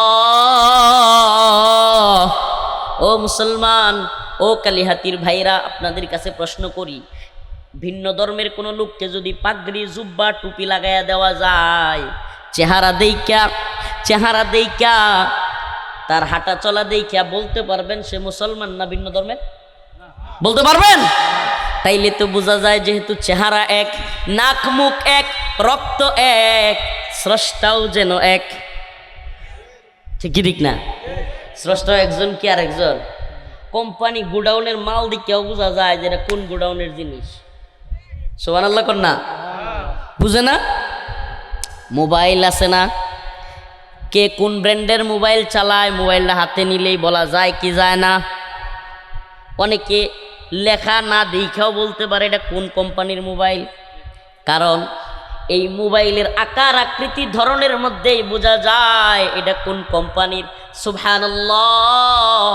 ও মুসলমান, ও কালিহাতির ভাইরা, আপনাদের কাছে প্রশ্ন করি, ভিন্ন ধর্মের কোনো লোককে যদি পাগড়ি, জুব্বা, টুপি লাগাইয়া দেওয়া যায়, চেহারা দেইকা তার হাঁটা চলা দেইখা বলতে পারবেন সে মুসলমান না ভিন্ন ধর্মের? বলতে পারবেন? তাইলে তো বোঝা যায় যেহেতু চেহারা এক, নাক মুখ এক, রক্ত এক, স্রষ্টাও যেন এক। ঠিক না? স্রষ্টা একজন কি আর একজন? কোম্পানি গোডাউনের মাল দিকেও বোঝা যায় যে এটা কোন গোডাউনের জিনিস। সুবহানাল্লাহ কর না? বুঝে না? মোবাইল আছে না, কে কোন ব্র্যান্ডের মোবাইল চালায়, মোবাইলটা হাতে নিলেই বলা যায় কি যায় না? অনেকে লেখা না দেখাও বলতে পারে এটা কোন কোম্পানির মোবাইল, কারণ এই মোবাইলের আকার, আকৃতি, ধরনের মধ্যেই বোঝা যায় এটা কোন কোম্পানির। সুবহানাল্লাহ।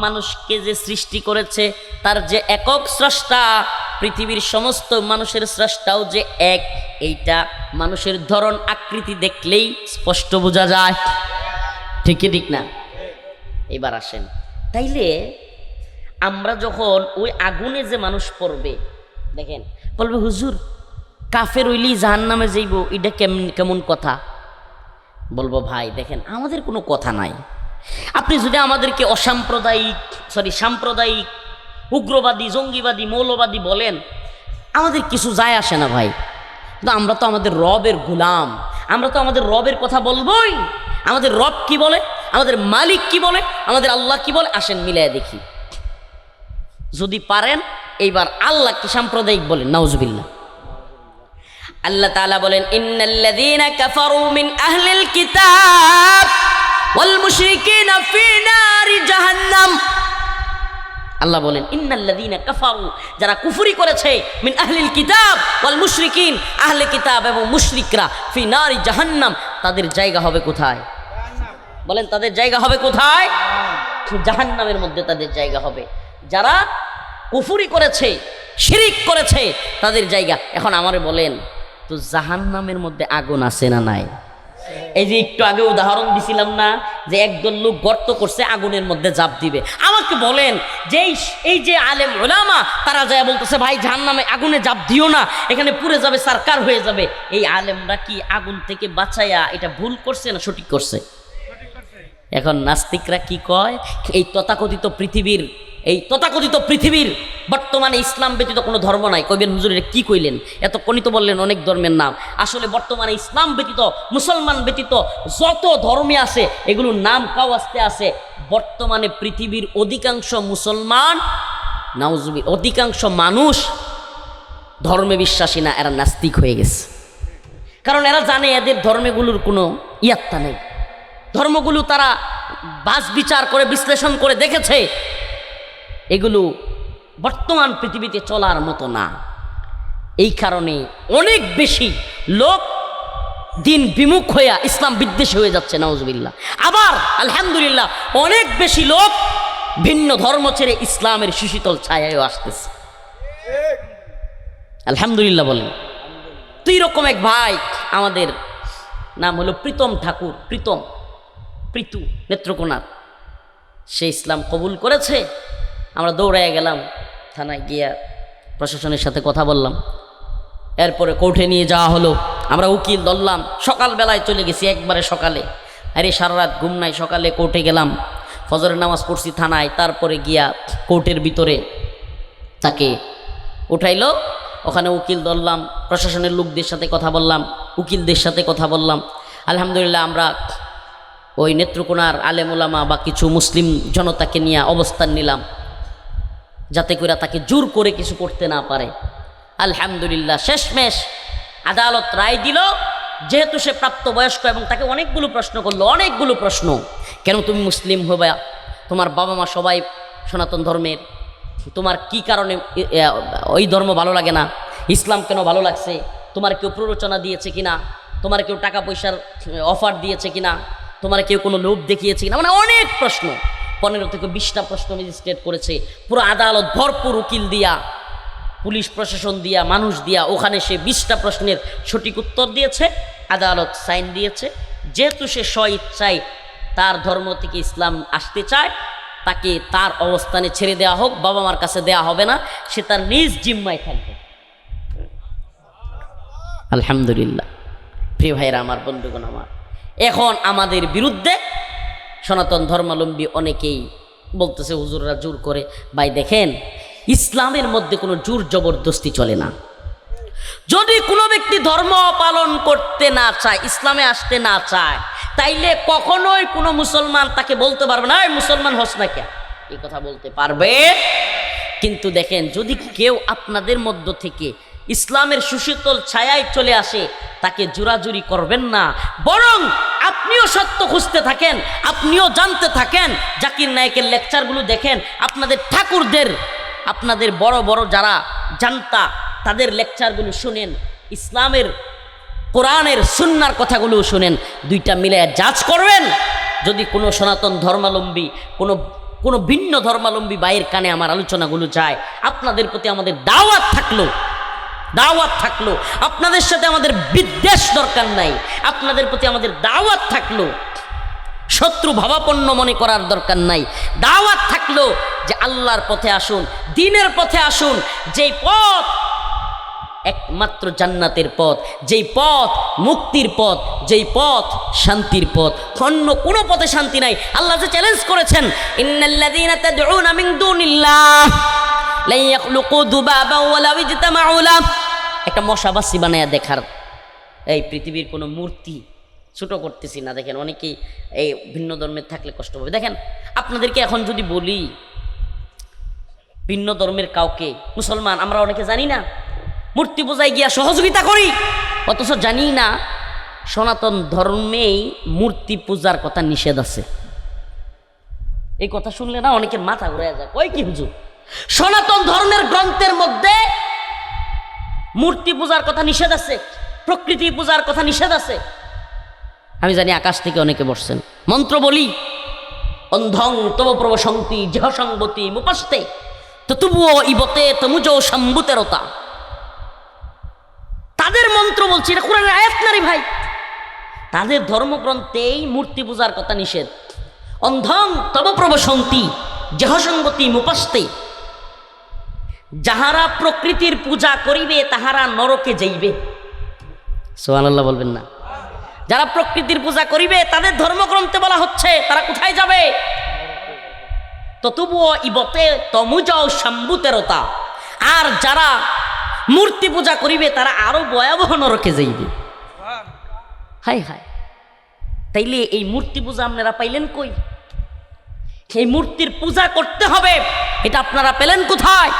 মানুষকে যে সৃষ্টি করেছে তার যে একক স্রষ্টা, পৃথিবীর সমস্ত মানুষের স্রষ্টাও যে এক, এইটা মানুষের ধরন, আকৃতি দেখলেই স্পষ্ট বোঝা যায়। ঠিক না? এবার আসেন, তাইলে আমরা যখন ওই আগুনে যে মানুষ পড়বে, দেখেন বলবে হুজুর কাফের হইলি জাহান্নামে যাইব, এটা কেমন কথা? বলবো ভাই দেখেন, আমাদের কোনো কথা নাই। আপনি যদি আমাদেরকে সাম্প্রদায়িক, উগ্রবাদী, জঙ্গিবাদী, মৌলবাদী বলেন, আমাদের কিছু যায় আসে না ভাই। কিন্তু আমরা তো আমাদের রবের গোলাম, আমরা তো আমাদের রবের কথা বলবোই। আমাদের রব কি বলে, আমাদের মালিক কি বলে, আমাদের আল্লাহ কি বলে, আসেন মিলাই দেখি। যদি পারেন এইবার আল্লাহ কি সাম্প্রদায়িক বলেন? নাউজুবিল্লাহ। আল্লাহ তাআলা বলেন, ইন্নাল্লাযীনা কাফারু মিন আহলিল কিতাব ওয়াল মুশরিকিনা ফি নারি জাহান্নাম। আল্লাহ বলেন ইন্নাল্লাযীনা কাফারু, যারা কুফরি করেছে, মিন আহলিল কিতাব ওয়াল মুশরিকিন, আহলে কিতাব এবং মুশরিকরা, ফি নারি জাহান্নাম, তাদের জায়গা হবে কোথায়? বলেন তাদের জায়গা হবে কোথায়? জাহান্নামের মধ্যে তাদের জায়গা হবে। যারা কুফরি করেছে, শিরিক করেছে, তাদের জায়গা। এখন আমারে বলেন তো জাহান্নামের মধ্যে আগুন আছে না নাই? এই যে একটু আগে উদাহরণ দিছিলাম না, যে একদল লোক গর্ত করছে, আগুনের মধ্যে ঝাঁপ দিবে। আমাকে বলেন যে এই যে আলেম উলামা, তারা যায় বলতেছে ভাই জাহান্নামে আগুনে ঝাঁপ দিও না, এখানে পুড়ে যাবে, সারকার হয়ে যাবে। এই আলেমরা কি আগুন থেকে বাঁচাইয়া এটা ভুল করছে না সঠিক করছে? এখন নাস্তিকরা কি কয়, এই তথাকথিত পৃথিবীর বর্তমানে ইসলাম ব্যতীত কোনো ধর্ম নাই। কইবেন হুজুর এটা কি কইলেন? এতক্ষণই তো বললেন অনেক ধর্মের নাম। আসলে বর্তমানে ইসলাম ব্যতীত, মুসলমান ব্যতীত যত ধর্মে আছে এগুলোর নাম কাও আসতে আছে। বর্তমানে পৃথিবীর অধিকাংশ মুসলমান, নাউজুবিল্লাহ, অধিকাংশ মানুষ ধর্মে বিশ্বাসী না, এরা নাস্তিক হয়ে গেছে। কারণ এরা জানে এদের ধর্মগুলোর কোনো ইয়াত্তা নেই। ধর্মগুলো তারা বাছ বিচার করে, বিশ্লেষণ করে দেখেছে এগুলো বর্তমান পৃথিবীতে চলার মতো না। এই কারণে অনেক বেশি লোক দিন বিমুখ হইয়া ইসলাম বিদ্বেষী হয়ে যাচ্ছে, নাউজুবিল্লাহ। আবার আলহামদুলিল্লাহ অনেক বেশি লোক ভিন্ন ধর্ম ছেড়ে ইসলামের সুশীতল ছায়ায় আসতেছে, আলহামদুলিল্লাহ বলেন। তো এরকম এক ভাই, আমাদের নাম হলো প্রীতম ঠাকুর, প্রীতু নেত্রকোনার, সে ইসলাম কবুল করেছে। আমরা দৌড়াইয়া গেলাম থানায়, গিয়া প্রশাসনের সাথে কথা বললাম। এরপরে কোর্টে নিয়ে যাওয়া হলো, আমরা উকিল ধরলাম। সকালবেলায় চলে গেছি, একবারে সকালে। আরে সারা রাত ঘুম নাই, সকালে কোর্টে গেলাম, ফজরের নামাজ পড়ছি থানায়। তারপরে গিয়া কোর্টের ভিতরে তাকে উঠাইলো, ওখানে উকিল ধরলাম, প্রশাসনের লোকদের সাথে কথা বললাম, উকিলদের সাথে কথা বললাম। আলহামদুলিল্লাহ আমরা ওই নেত্রকোনার আলেম ওলামা বা কিছু মুসলিম জনতাকে নিয়ে অবস্থান নিলাম, যাতে করে তাকে জোর করে কিছু করতে না পারে। আলহামদুলিল্লাহ শেষমেশ আদালত রায় দিল, যেহেতু সে প্রাপ্তবয়স্ক এবং তাকে অনেকগুলো প্রশ্ন করলো, অনেকগুলো প্রশ্ন। কেন তুমি মুসলিম হবে? তোমার বাবা মা সবাই সনাতন ধর্মের, তোমার কি কারণে ওই ধর্ম ভালো লাগে না? ইসলাম কেন ভালো লাগছে? তোমার কেউ প্ররোচনা দিয়েছে কিনা? তোমার কেউ টাকা পয়সার অফার দিয়েছে কিনা? তোমার কেউ কোনো লোভ দেখিয়েছে কিনা, মানে অনেক প্রশ্ন, 15 থেকে 20টা প্রশ্ন ম্যাজিস্ট্রেট করেছে। পুরো আদালত ভরপুর উকিল দিয়া, পুলিশ প্রশাসন দিয়া, মানুষ দিয়া, ওখানে সে 20টা প্রশ্নের সঠিক উত্তর দিয়েছে। আদালত সাইন দিয়েছে। যেহেতু সে স্ব ইচ্ছায় তার ধর্ম থেকে ইসলাম আসতে চায়, তাকে তার অবস্থানে ছেড়ে দেওয়া হোক, বাবা মার কাছে দেওয়া হবে না, সে তার নিজ জিম্মায় থাকবে। আলহামদুলিল্লাহ। প্রিয় ভাইরা আমার, বন্ধুগণ আমার, এখন আমাদের বিরুদ্ধে সনাতন ধর্মাবলম্বী অনেকেই বলতেছে হুজুররা জোর করে। ভাই দেখেন, ইসলামের মধ্যে কোনো জোর জবরদস্তি চলে না। যদি কোনো ব্যক্তি ধর্ম পালন করতে না চায়, ইসলামে আসতে না চায়, তাইলে কখনোই কোনো মুসলমান তাকে বলতে পারবে না, এই মুসলমান হস না কে, এই কথা বলতে পারবে। কিন্তু দেখেন, যদি কেউ আপনাদের মধ্য থেকে ইসলামের সুশীতল ছায়ায় চলে আসে, তাকে জোরাজুরি করবেন না, বরং আপনিও সত্য খুঁজতে থাকেন, আপনিও জানতে থাকেন। জাকির নায়েকের লেকচারগুলো দেখেন, আপনাদের ঠাকুরদের, আপনাদের বড় বড় যারা জানতা, তাদের লেকচারগুলো শুনেন, ইসলামের কোরআনের সুন্নার কথাগুলো শুনেন, দুইটা মিলে জাজ করবেন। যদি কোনো সনাতন ধর্মাবলম্বী, কোনো ভিন্ন ধর্মাবলম্বী ভাইয়ের কানে আমার আলোচনাগুলো যায়, আপনাদের প্রতি আমাদের দাওয়াত থাকলো, আপনাদের সাথে আমাদের বিদ্বেষ দরকার নাই, আপনাদের প্রতি আমাদের দাওয়াত থাকলো, শত্রু ভাবাপন্ন মনে করার দরকার নাই। দাওয়াত থাকলো যে আল্লাহর পথে আসুন, দ্বীনের পথে আসুন, যেই পথ একমাত্র জান্নাতের পথ, যেই পথ মুক্তির পথ, যেই পথ শান্তির পথ, অন্য কোনো পথে শান্তি নাই। আল্লাহ যে চ্যালেঞ্জ করেছেন, ইন্নাল্লাযীনা তাদউনা মিন দুনিল্লাহ লা ইয়াখলুকু যুবাবান ওয়া লাউ ইজতামাউ লাহু, একটা মশাবাসি বানায়া দেখার, এই পৃথিবীর কোনো মূর্তি, ছোট করতেছি না, দেখেন অনেকেই এই ভিন্ন ধর্মের থাকলে কষ্ট পাবে। দেখেন, আপনাদেরকে এখন যদি বলি ভিন্ন ধর্মের কাউকে, মুসলমান আমরা অনেকে জানি না, মূর্তি পূজায় গিয়া সহযোগিতা করি, অথচ জানি না সনাতন ধর্মেই মূর্তি পূজার কথা নিষেধ আছে। এই কথা শুনলে না অনেকের মাথা ঘুরে যায়, কই কি হুজুর, সনাতন ধর্মের গ্রন্থের মধ্যে মূর্তি পূজার কথা নিষেধ আছে, প্রকৃতি পূজার কথা নিষেধ আছে। আমি জানি আকাশ থেকে অনেকে বসছেন, মন্ত্র বলি, অন্ধং তব প্রবসন্তি জহ সংবতী মুপাস্তে ততুবুও ইবতে তমুজো সম্বুতেরতা। তাদের মন্ত্র বলছি, এটা কোরআনের আয়াত না রে ভাই। তাদের ধর্মগ্রন্থেই মূর্তি পূজার কথা নিষেধ। অন্ধং তব প্রবসন্তি জহ সংবতী মুপাস্তে, যাহারা প্রকৃতির পূজা করিবে তাহারা নরকে যাইবে। সুবহানাল্লাহ বলবেন না? যারা প্রকৃতির পূজা করিবে তাদের ধর্মগ্রন্থে বলা হচ্ছে তারা কোথায় যাবে? ততুবুও ইবতে তমুজাও সম্বুতেরতা। আর যারা মূর্তি পূজা করিবে তারা আরো ভয়াবহ নরকে যাইবে। হায় হায়, তাইলে এই মূর্তি পূজা আপনারা পাইলেন কই? এই মূর্তির পূজা করতে হবে, এটা আপনারা পেলেন কোথায়?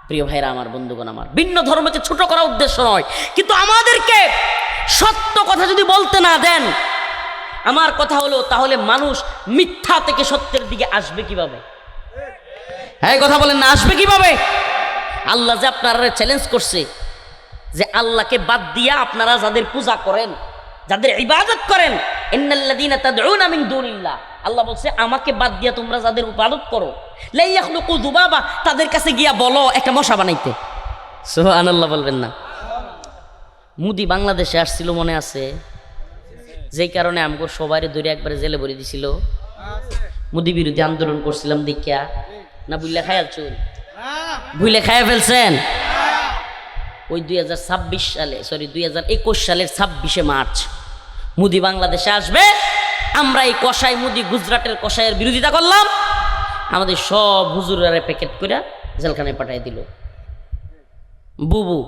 প্রিয় ভাইরা আমার, বন্ধুগণ আমার, ভিন্ন ধর্মকে ছোট করা উদ্দেশ্য নয়, কিন্তু আমাদেরকে সত্য কথা যদি বলতে না দেন, আমার কথা হলো, তাহলে মানুষ মিথ্যা থেকে সত্যের দিকে আসবে কিভাবে? হ্যাঁ, কথা বলেন না, আসবে কিভাবে? আল্লাহ যে আপনারা চ্যালেঞ্জ করছে যে আল্লাহকে বাদ দিয়া আপনারা যাদের পূজা করেন, যাদের ইবাদত করেন, ইন্নাল্লাযীনা তাদউনা মিন দুনিল্লাহ, আল্লাহ বলছে আমাকে বাদ দিয়া তোমরা যাদের ইবাদত করো, লা ইয়াখলুকু যুবাবা, তাদের কাছে গিয়া বলো একটা মশা বানাইতে। সুবহানাল্লাহ বলবেন না? মুদি বাংলাদেশে আসছিল, মনে আছে? যেই কারণে আমগো সবাই ধরে একবারে জেলে ভরে দিছিল, মুদি বিরোধী আন্দোলন করছিলাম দেখিয়া না, বুইলা খায়াল চুল ভুলে খাইয়া ফেলছেন। ওই 2021 সালের 26শে মার্চ মুদি বাংলাদেশে আসবে, আমরা এই কসাই মুদি গুজরাটের কসাইয়ের বিরোধিতা করলাম, আমাদের সব হুজুরারে প্যাকেট করে জেলখানায় পাঠিয়ে দিল। বুবু,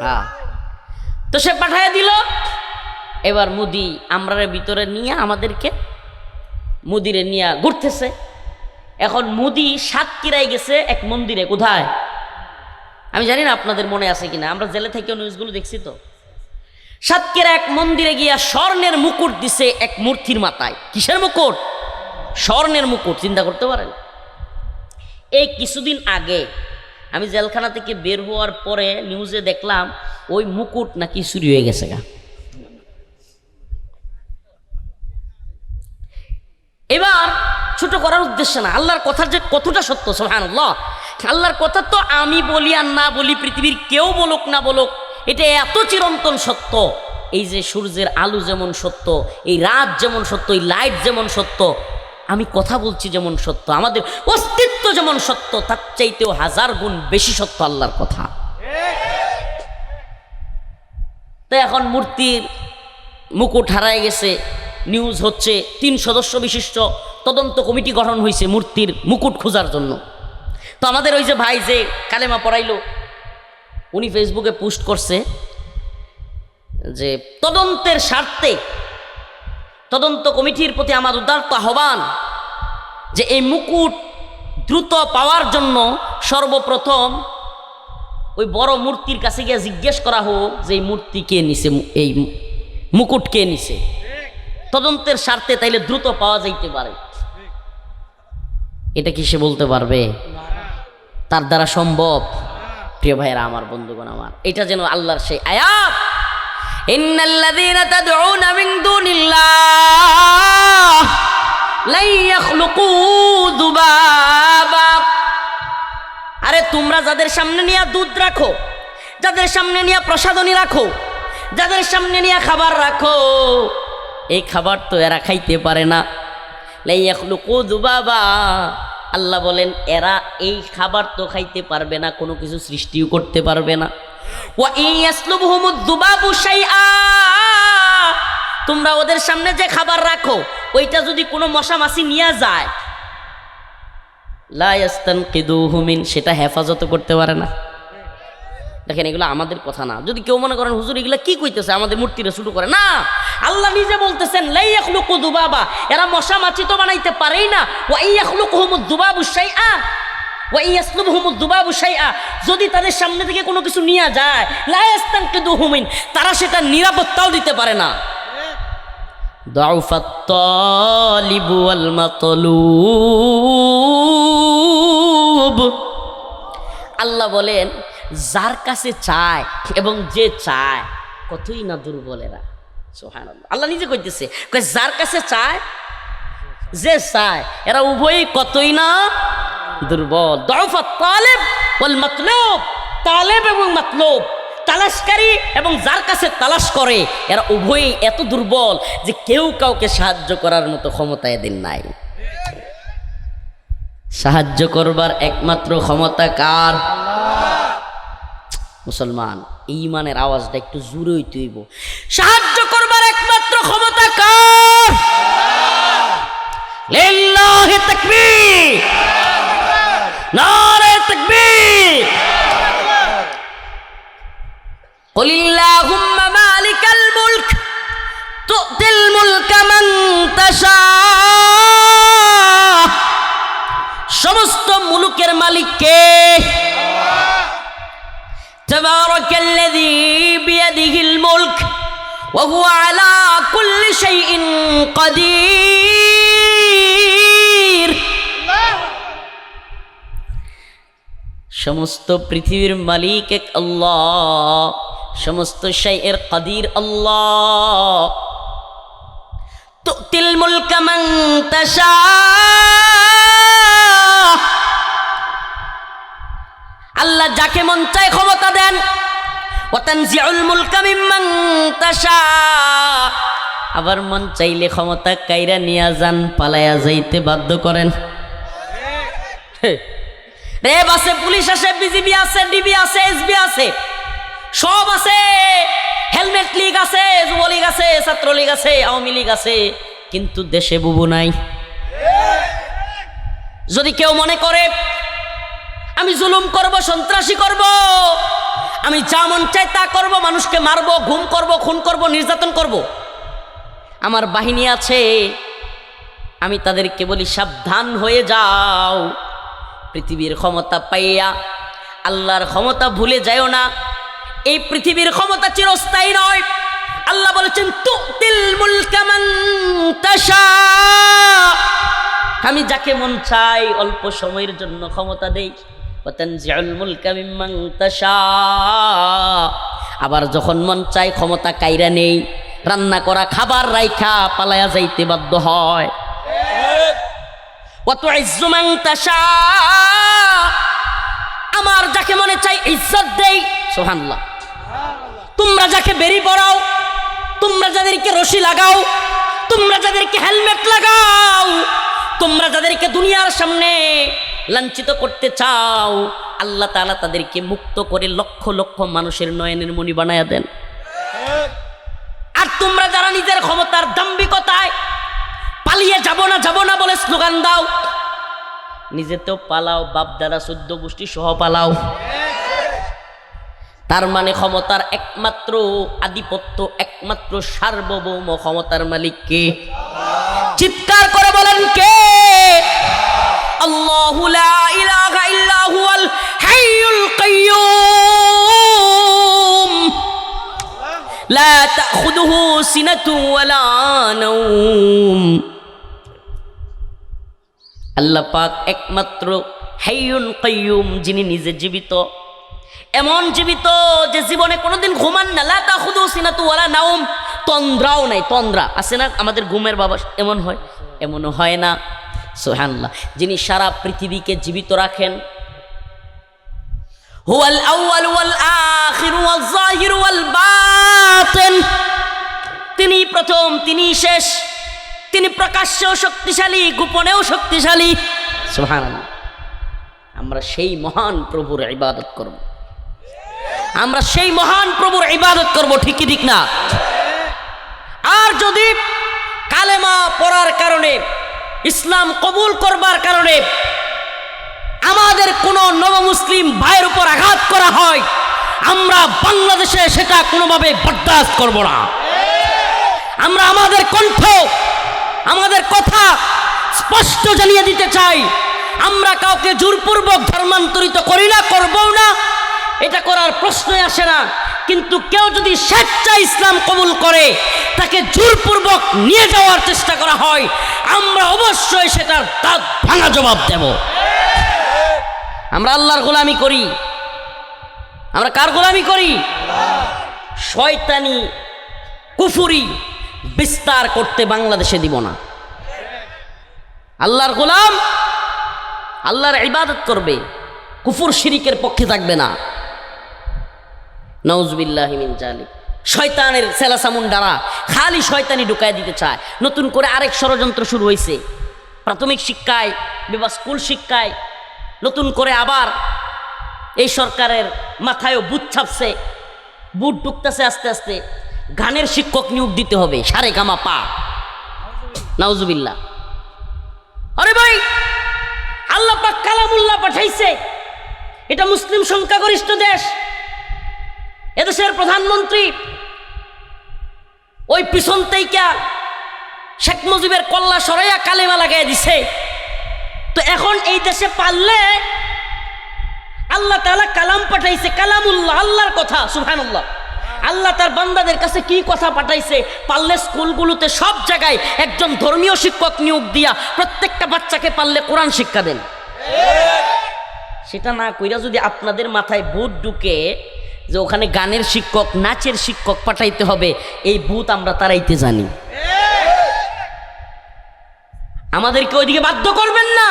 হ্যাঁ, তো সে পাঠিয়ে দিল। এবার মুদি আমরার ভিতরে নিয়ে আমাদেরকে মুদিরে নিয়ে ঘুরতেছে। এখন মুদি সাতক্ষীরায় গেছে এক মন্দিরে, কোথায় আমি জানি না, আপনাদের মনে আছে কিনা, আমরা জেলে থেকে নিউজগুলো দেখছি তো। সাতক্ষীরা এক মন্দিরে গিয়া স্বর্ণের মুকুট দিছে এক মূর্তির মাথায়। কিসের মুকুট? স্বর্ণের মুকুট। চিন্তা করতে পারেন? এই কিছুদিন আগে আমি জেলখানা থেকে বের হওয়ার পরে নিউজে দেখলাম ওই মুকুট নাকি চুরি হয়ে গেছে গা। এবার ছোট করার উদ্দেশ্য না, আল্লাহর কথার যে কতটা সত্য সুবহানাল্লাহ। আল্লাহর কথা তো আমি বলি আর না বলি, পৃথিবীর কেউ বলুক না বলুক, এটা এত চিরন্তন সত্য। এই যে সূর্যের আলো যেমন সত্য, এই রাত যেমন সত্য, এই লাইট যেমন সত্য, আমি কথা বলছি যেমন সত্য, আমাদের অস্তিত্ব যেমন সত্য, তার চাইতেও হাজার গুণ বেশি সত্য আল্লাহর কথা। তো এখন মূর্তির মুকুট হারায় গেছে, নিউজ হচ্ছে 3 সদস্য বিশিষ্ট তদন্ত কমিটি গঠন হয়েছে মূর্তির মুকুট খোঁজার জন্য। তো আমাদের ওই যে ভাই যে কালেমা পড়াইলো, উনি ফেসবুকে পোস্ট করছে যে তদন্তের স্বার্থে তদন্ত কমিটির প্রতি আমার উদারত আহ্বান যে এই মুকুট দ্রুত পাওয়ার জন্য সর্বপ্রথম ওই বড় মূর্তির কাছে গিয়ে জিজ্ঞেস করা হোক যে এই মূর্তি কে নিছে, এই মুকুট কে নিছে, তদন্তের স্বার্থে, তাইলে দ্রুত পাওয়া যাইতে পারে। এটা কি সে বলতে পারবে? তার দ্বারা সম্ভব? প্রিয় ভাইয়েরা আমার, বন্ধুগণ আমার, এটা যেন আল্লাহর সেই আয়াত, ইন্নাল্লাযীনা তাদউনা মিন দুনিল্লাহ লা ইয়াখলুকু যুবাবা। আরে তোমরা যাদের সামনে নিয়ে দুধ রাখো, যাদের সামনে নিয়ে প্রসাদনী রাখো, যাদের সামনে নিয়ে খাবার রাখো, এই খাবার তো এরা খাইতে পারে না। লা ইয়াখলুকু যুবাবা, আল্লাহ বলেন এরা এই খাবার তো খাইতে পারবে না, কোনো কিছু সৃষ্টিও করতে পারবে না। ওয়া ইয়াসলুবহুমুদ যুবাবু শাইআ, তোমরা ওদের সামনে যে খাবার রাখো ওইটা যদি কোনো মশা মাছি নিয়ে যায়, লা ইয়াস্তানকিদুহু মিন, সেটা হেফাজত করতে পারে না। দেখেন এগুলো আমাদের কথা না। যদি কেউ মনে করেন হুজুর এগুলা কি কইতেছে, আমাদের মূর্তিরা শুরু করে না, আল্লাহ নিজে বলতেছেন লা ইয়াখলুকু যুবাবা, এরা মশা মাছি তো বানাইতে পারেই না। ওয়া ইয়াখলুকুহুমুদ যুবাবু শাইআ ওয়া ইয়াসলুবহুমুদ যুবাবু শাইআ, যদি তাদের সামনে থেকে কোনো কিছু নিয়ে যায়, লা ইয়াস্তানকিদুহু মিন, তারা সেটা নিরাপত্তাও দিতে পারে না। দাউফাত তালিবু ওয়াল মাতলুব, আল্লাহ বলেন যার কাছে চায় এবং যে চায় কতই না দুর্বল এরা। সুবহানাল্লাহ, আল্লাহ নিজে কইতেছে, যার কাছে চায়, যে চায়, এরা উভয়ই কতই না দুর্বল। দাউফাত তালিব ওয়াল মাতলুব, তালেব এবং মাতলুব, তালাশকারী এবং যার কাছে তালাশ করে, এরা উভয়ই এত দুর্বল যে কেউ কাউকে সাহায্য করার মতো ক্ষমতা এদের নাই। সাহায্য করবার একমাত্র ক্ষমতা কার? মুসলমান, ঈমানের আওয়াজটা একটু জোরে হইতে হইব। সাহায্য করবার একমাত্র ক্ষমতা কার? লিল্লাহি তাকবীর, নারে তাকবীর। কুলিল্লাহুম্মা মালিকাল মুলক তু'তিল মুলকা মান তাশা, সমস্ত মুলুকের মালিক কে? তাবারাকাল্লাযী বিয়াদিহিল মুলক ওয়া হুয়া আলা কুল্লি শাইইন কাদির। সমস্ত পৃথিবীর মালিক এক আল্লাহ, সমস্ত শাইয়ের কাদির আল্লাহ। তু'তিল মুলকা মান তাশা, আল্লাহ যাকে মন চায় ক্ষমতা দেন। ওয়া তানজিউল মুলকা মিম্মান তাশা, আবার মন চাইলে ক্ষমতা কাইরা নিয়া যান, পালায়া যাইতে বাধ্য করেন। রেব আছে, পুলিশ আছে, বিজিবি আছে, ডিবি আছে, এসবি আছে, সব আছে, হেলমেট লীগ আছে, যুবলীগ আছে, ছাত্রলীগ আছে, আওয়ামী লীগ আছে, কিন্তু দেশে বুবু নাই। যদি কেউ মনে করে আমি জুলুম করব, সন্ত্রাসী করব, আমি যা মন চাই তা করব, মানুষকে মারব, গুম করব, খুন করব, নির্যাতন করব, আমার বাহিনী আছে, আমি তাদেরকে বলি সাবধান হয়ে যাও। পৃথিবীর ক্ষমতা পাইয়া আল্লাহর ক্ষমতা ভুলে যাও না। এই পৃথিবীর ক্ষমতা চিরস্থায়ী নয়। আল্লাহ বলেছেন তু'তিল মুলকা মান তাশা, আমি যাকে মন চাই অল্প সময়ের জন্য ক্ষমতা দেই। ওয়া তানজিউল মুলকা মিম্মান তাশা, আবার যখন মন চাই ক্ষমতা কাইরা নেই, রান্না করা খাবার রাইখা পালায়া যাইতে বাধ্য হয়। ওয়া তুইজ্জু মান তাশা, আমার যাকে মনে চাই ইজ্জত দেই। সুবহানাল্লাহ। তোমরা যাকে বেরি পড়াও, তোমরা যাদেরকে রশি লাগাও, তোমরা যাদেরকে হেলমেট লাগাও, তোমরা যাদেরকে দুনিয়ার সামনে লাঞ্ছিত করতে চাও, আল্লাহ তাআলা তাদেরকে মুক্ত করে লক্ষ লক্ষ মানুষের নয়নের মণি বানায়া দেন। আর তোমরা যারা নিজের ক্ষমতার দাম্ভিকতায় পালিয়ে যাব না বলে স্লোগান দাও, নিজেতেও পালাও, বাপ দাদা 14 গোষ্ঠী সহ পালাও। তার মানে ক্ষমতার একমাত্র আধিপত্য, একমাত্র সার্বভৌম ক্ষমতার মালিক কে? চিৎকার করে বলেন কে? আল্লাহু লা ইলাহা ইল্লা হুয়াল হাইয়ুল কাইয়্যুম লা তাখুযুহু সিনাতুন ওয়ালা নাওম। আল্লাহ পাক একমাত্র হাইয়ুল কাইয়্যুম, যিনি নিজে জীবিত, এমন জীবিত যে জীবনে কোনোদিন ঘুমান না। লা তাখুযুহু সিনাতুন ওয়ালা নাওম, তন্দ্রাও নাই। তন্দ্রা আছে না আমাদের ঘুমের বাবা, এমন হয়? এমনও হয় না। সুবহানাল্লাহ। যিনি সারা পৃথিবীকে জীবিত রাখেন, হুয়াল আউয়াল ওয়াল আখির ওয়াল যাহির ওয়াল বাতিন, তিনি প্রথম, তিনি শেষ, তিনি প্রকাশ্যেও শক্তিশালী, গোপনেও শক্তিশালী। সুবহানাল্লাহ। আমরা সেই মহান প্রভুর ইবাদত করব, আমরা সেই মহান প্রভুর ইবাদত করব, ঠিক কি ঠিক না? আর যদি কালেমা পড়ার কারণে, ইসলাম কবুল করবার কারণে আমাদের কোনো নবমুসলিম ভাইয়ের উপর আঘাত করা হয়, আমরা বাংলাদেশে সেটা কোনোভাবে বরদাস্ত করব না। আমরা আমাদের কণ্ঠ, আমাদের কথা স্পষ্ট জানিয়ে দিতে চাই, আমরা কাউকে জোরপূর্বক ধর্মান্তরিত করি না, করবও না, এটা করার প্রশ্নই আসে না। কিন্তু কেউ যদি স্বেচ্ছায় ইসলাম কবুল করে, তাকে জোরপূর্বক নিয়ে যাওয়ার চেষ্টা করা হয়, আমরা অবশ্যই সেটার দাঁত ভাঙা জবাব দেব। আমরা আল্লাহর গোলামি করি। আমরা কার গোলামি করি? শয়তানি কুফরি বিস্তার করতে বাংলাদেশে দিব না। আল্লাহর গোলাম আল্লাহর ইবাদত করবে, কুফর শিরিকের পক্ষে থাকবে না। নাউজুবিল্লাহি মিন জালিক। শয়তানের সেলাসামুন্ডারা খালি শয়তানি ঢুকায় দিতে চায়। নতুন করে আরেক ষড়যন্ত্র শুরু হয়েছে। প্রাথমিক শিক্ষায় বা স্কুল শিক্ষায় নতুন করে আবার এই সরকারের মাথায়ও বুট ছাপছে, বুট ঢুকতেছে আস্তে আস্তে। গানের শিক্ষক নিয়োগ দিতে হবে, সারে গামা পা। নাউজুবিল্লাহ। আরে ভাই, আল্লাহ পাক কালামুল্লাহ পাঠাইছে, এটা মুসলিম সংখ্যাগরিষ্ঠ দেশ, এদেশের প্রধানমন্ত্রী ওই পিছন থেকে শেখ মুজিবের কল্লা সরাইয়া কালেমা লাগাই দিছে। তো এখন এই দেশে পারলে আল্লাহ তাআলা কালাম পাঠাইছে, কালামুল্লাহ, আল্লাহর কথা। সুবহানাল্লাহ। আল্লাহ তার বান্দাদের কাছে কি কথা পাঠাইছে? পারলে স্কুলগুলোতে সব জায়গায় একজন ধর্মীয় শিক্ষক নিয়োগ দিয়া প্রত্যেকটা বাচ্চাকে পারলে কোরআন শিক্ষা দেন। সেটা না কইরা যদি আপনাদের মাথায় ভূত ঢুকে যে ওখানে গানের শিক্ষক, নাচের শিক্ষক পাঠাইতে হবে, এই ভূত আমরা তাড়াইতে জানি। আমাদেরকে ওইদিকে বাধ্য করবেন না।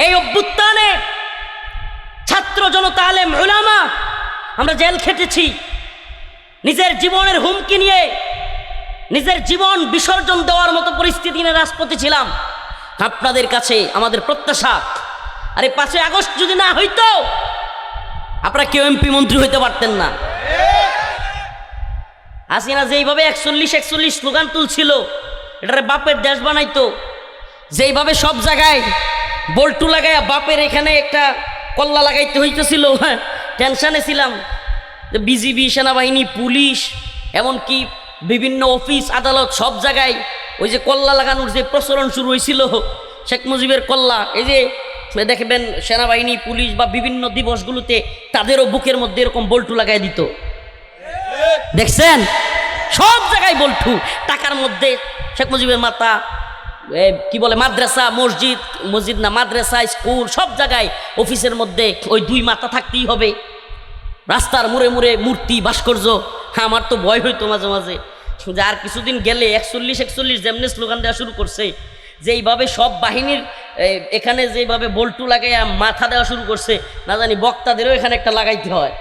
এই অভ্যুত্থানে ছাত্র জনতা, আলেম উলামা, আমরা জেল খেটেছি, নিজের জীবনের হুমকি নিয়ে নিজের জীবন বিসর্জন দেওয়ার মতো পরিস্থিতি নিয়ে রাজপথে ছিলাম। আপনাদের কাছে আমাদের প্রত্যাশা, আরে 5ই আগস্ট যদি না হইতো আপনারা কেউ এমপি মন্ত্রী হইতে পারতেন না। হাসিনা যেইভাবে 41 স্লোগান তুলছিল, এটারে বাপের দেশ বানাইতো, যেইভাবে সব জায়গায় বল্টু লাগাইয়া বাপের এখানে একটা কল্লা লাগাইতে হইতেছিল, হ্যাঁ, টেনশনে ছিলাম যে বিজিবি, সেনাবাহিনী, পুলিশ, এমনকি বিভিন্ন অফিস আদালত সব জায়গায় ওই যে কল্লা লাগানোর যে প্রচলন শুরু হয়েছিল, শেখ মুজিবের কল্লা, এই যে দেখবেন সেনাবাহিনী, পুলিশ বা বিভিন্ন দিবসগুলোতে তাদেরও বুকের মধ্যে এরকম বল্টু লাগাই দিত। দেখছেন? সব জায়গায় বল্টু। টাকার মধ্যে শেখ মুজিবের মাথা, কি বলে, মাদ্রাসা, মসজিদ, মসজিদ না মাদ্রাসা, স্কুল, সব জায়গায় অফিসের মধ্যে ওই 2 মাথা থাকতেই হবে। রাস্তার মুড়ে মুড়ে মূর্তি, ভাস্কর্য। আমার তো ভয় হইতো মাঝে মাঝে যে আর কিছুদিন গেলে 41 যেমনি স্লোগান দেওয়া শুরু করছে, যেইভাবে সব বাহিনীর এখানে যেভাবে বল্টু লাগাইয়া মাথা দেওয়া শুরু করছে, না জানি বক্তাদেরও এখানে একটা লাগাইতে হয়,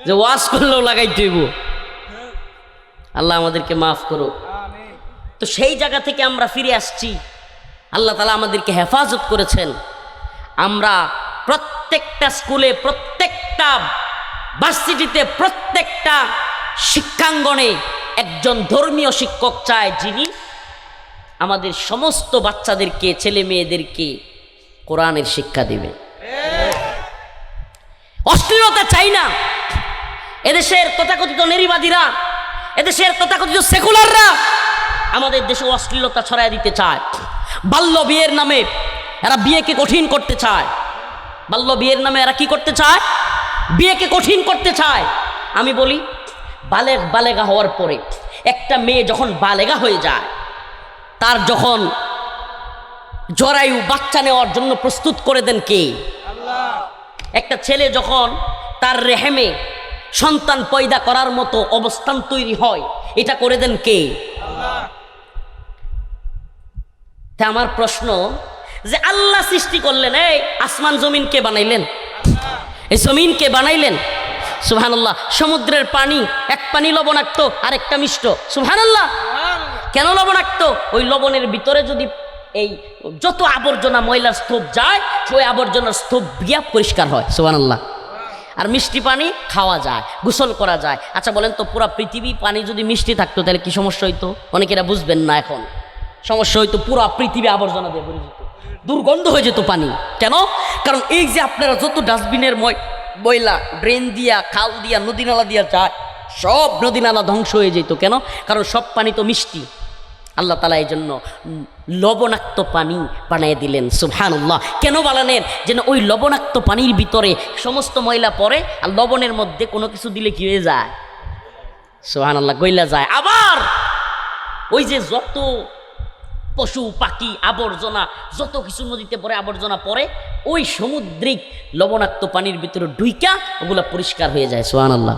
যে ওয়াজ করলেও লাগাইতে হইব। আল্লাহ আমাদেরকে মাফ করো। তো সেই জায়গা থেকে আমরা ফিরে আসছি, আল্লাহ তাআলা আমাদেরকে হেফাজত করেছেন। আমরা প্রত্যেকটা স্কুলে, প্রত্যেকটা ভার্সিটিতে, প্রত্যেকটা শিক্ষাঙ্গনে একজন ধর্মীয় শিক্ষক চায়, যিনি আমাদের সমস্ত বাচ্চাদেরকে, ছেলে মেয়েদেরকে কোরআনের শিক্ষা দিবে। অশ্লীলতা চাই না। এদেশের তথাকথিত নারীবাদীরা, এদেশের তথাকথিত সেকুলাররা আমাদের দেশে অশ্লীলতা ছড়ায় দিতে চায়। বাল্য বিয়ের নামে এরা বিয়েকে কঠিন করতে চায়। বাল্য বিয়ের নামে এরা কি করতে চায়? বিয়েকে কঠিন করতে চায়। আমি বলি, বালেগা হওয়ার পরে একটা মেয়ে যখন বালেগা হয়ে যায়, তার যখন জরায়ু বাচ্চা নেওয়ার জন্য প্রস্তুত করে দেন কে? আল্লাহ। একটা ছেলে যখন তার রেহেমে সন্তান পয়দা করার মতো অবস্থান তৈরি হয়, এটা করে দেন কে? আল্লাহ। তা আমার প্রশ্ন, যে আল্লাহ সৃষ্টি করলেন, এই আসমান জমিন কে বানাইলেন? এই জমিন কে বানাইলেন? সুবহানাল্লাহ। সমুদ্রের পানি, এক পানি লবণাক্ত আর একটা মিষ্ট। সুবহানাল্লাহ। কেন লবণাক্ত? ওই লবণের ভিতরে যদি এই যত আবর্জনা ময়লার স্তূপ যায়, ওই আবর্জনার স্তূপ গিয়া পরিষ্কার হয়। সুবহানাল্লাহ। আর মিষ্টি পানি খাওয়া যায়, গোসল করা যায়। আচ্ছা বলেন তো, পুরো পৃথিবী পানি যদি মিষ্টি থাকতো তাহলে কি সমস্যা হইতো? অনেকেরা বুঝবেন না এখন। সমস্যা হইতো, পুরো পৃথিবী আবর্জনা দিয়ে ভরে যেত, দুর্গন্ধ হয়ে যেত পানি। কেন? কারণ এই যে আপনারা যত ডাস্টবিনের ময়লা ড্রেন দিয়া, খাল দিয়া, নদী নালা দিয়া যায়, সব নদী নালা ধ্বংস হয়ে যেত। কেন? কারণ সব পানি তো মিষ্টি। আল্লাহ তাআলা এই জন্য লবণাক্ত পানি বানিয়ে দিলেন। সুবহানাল্লাহ। কেন বানালেন? যেন ওই লবণাক্ত পানির ভিতরে সমস্ত ময়লা পড়ে, আর লবণের মধ্যে কোনো কিছু দিলে কি হয়ে যায়? সুবহানাল্লাহ, গইলা যায়। আবার ওই যে যত পশু পাখি আবর্জনা, যত কিছু নদীতে পড়ে আবর্জনা পড়ে, ওই সামুদ্রিক লবণাক্ত পানির ভিতরে ঢুইকা ওগুলা পরিষ্কার হয়ে যায়। সুবহানাল্লাহ।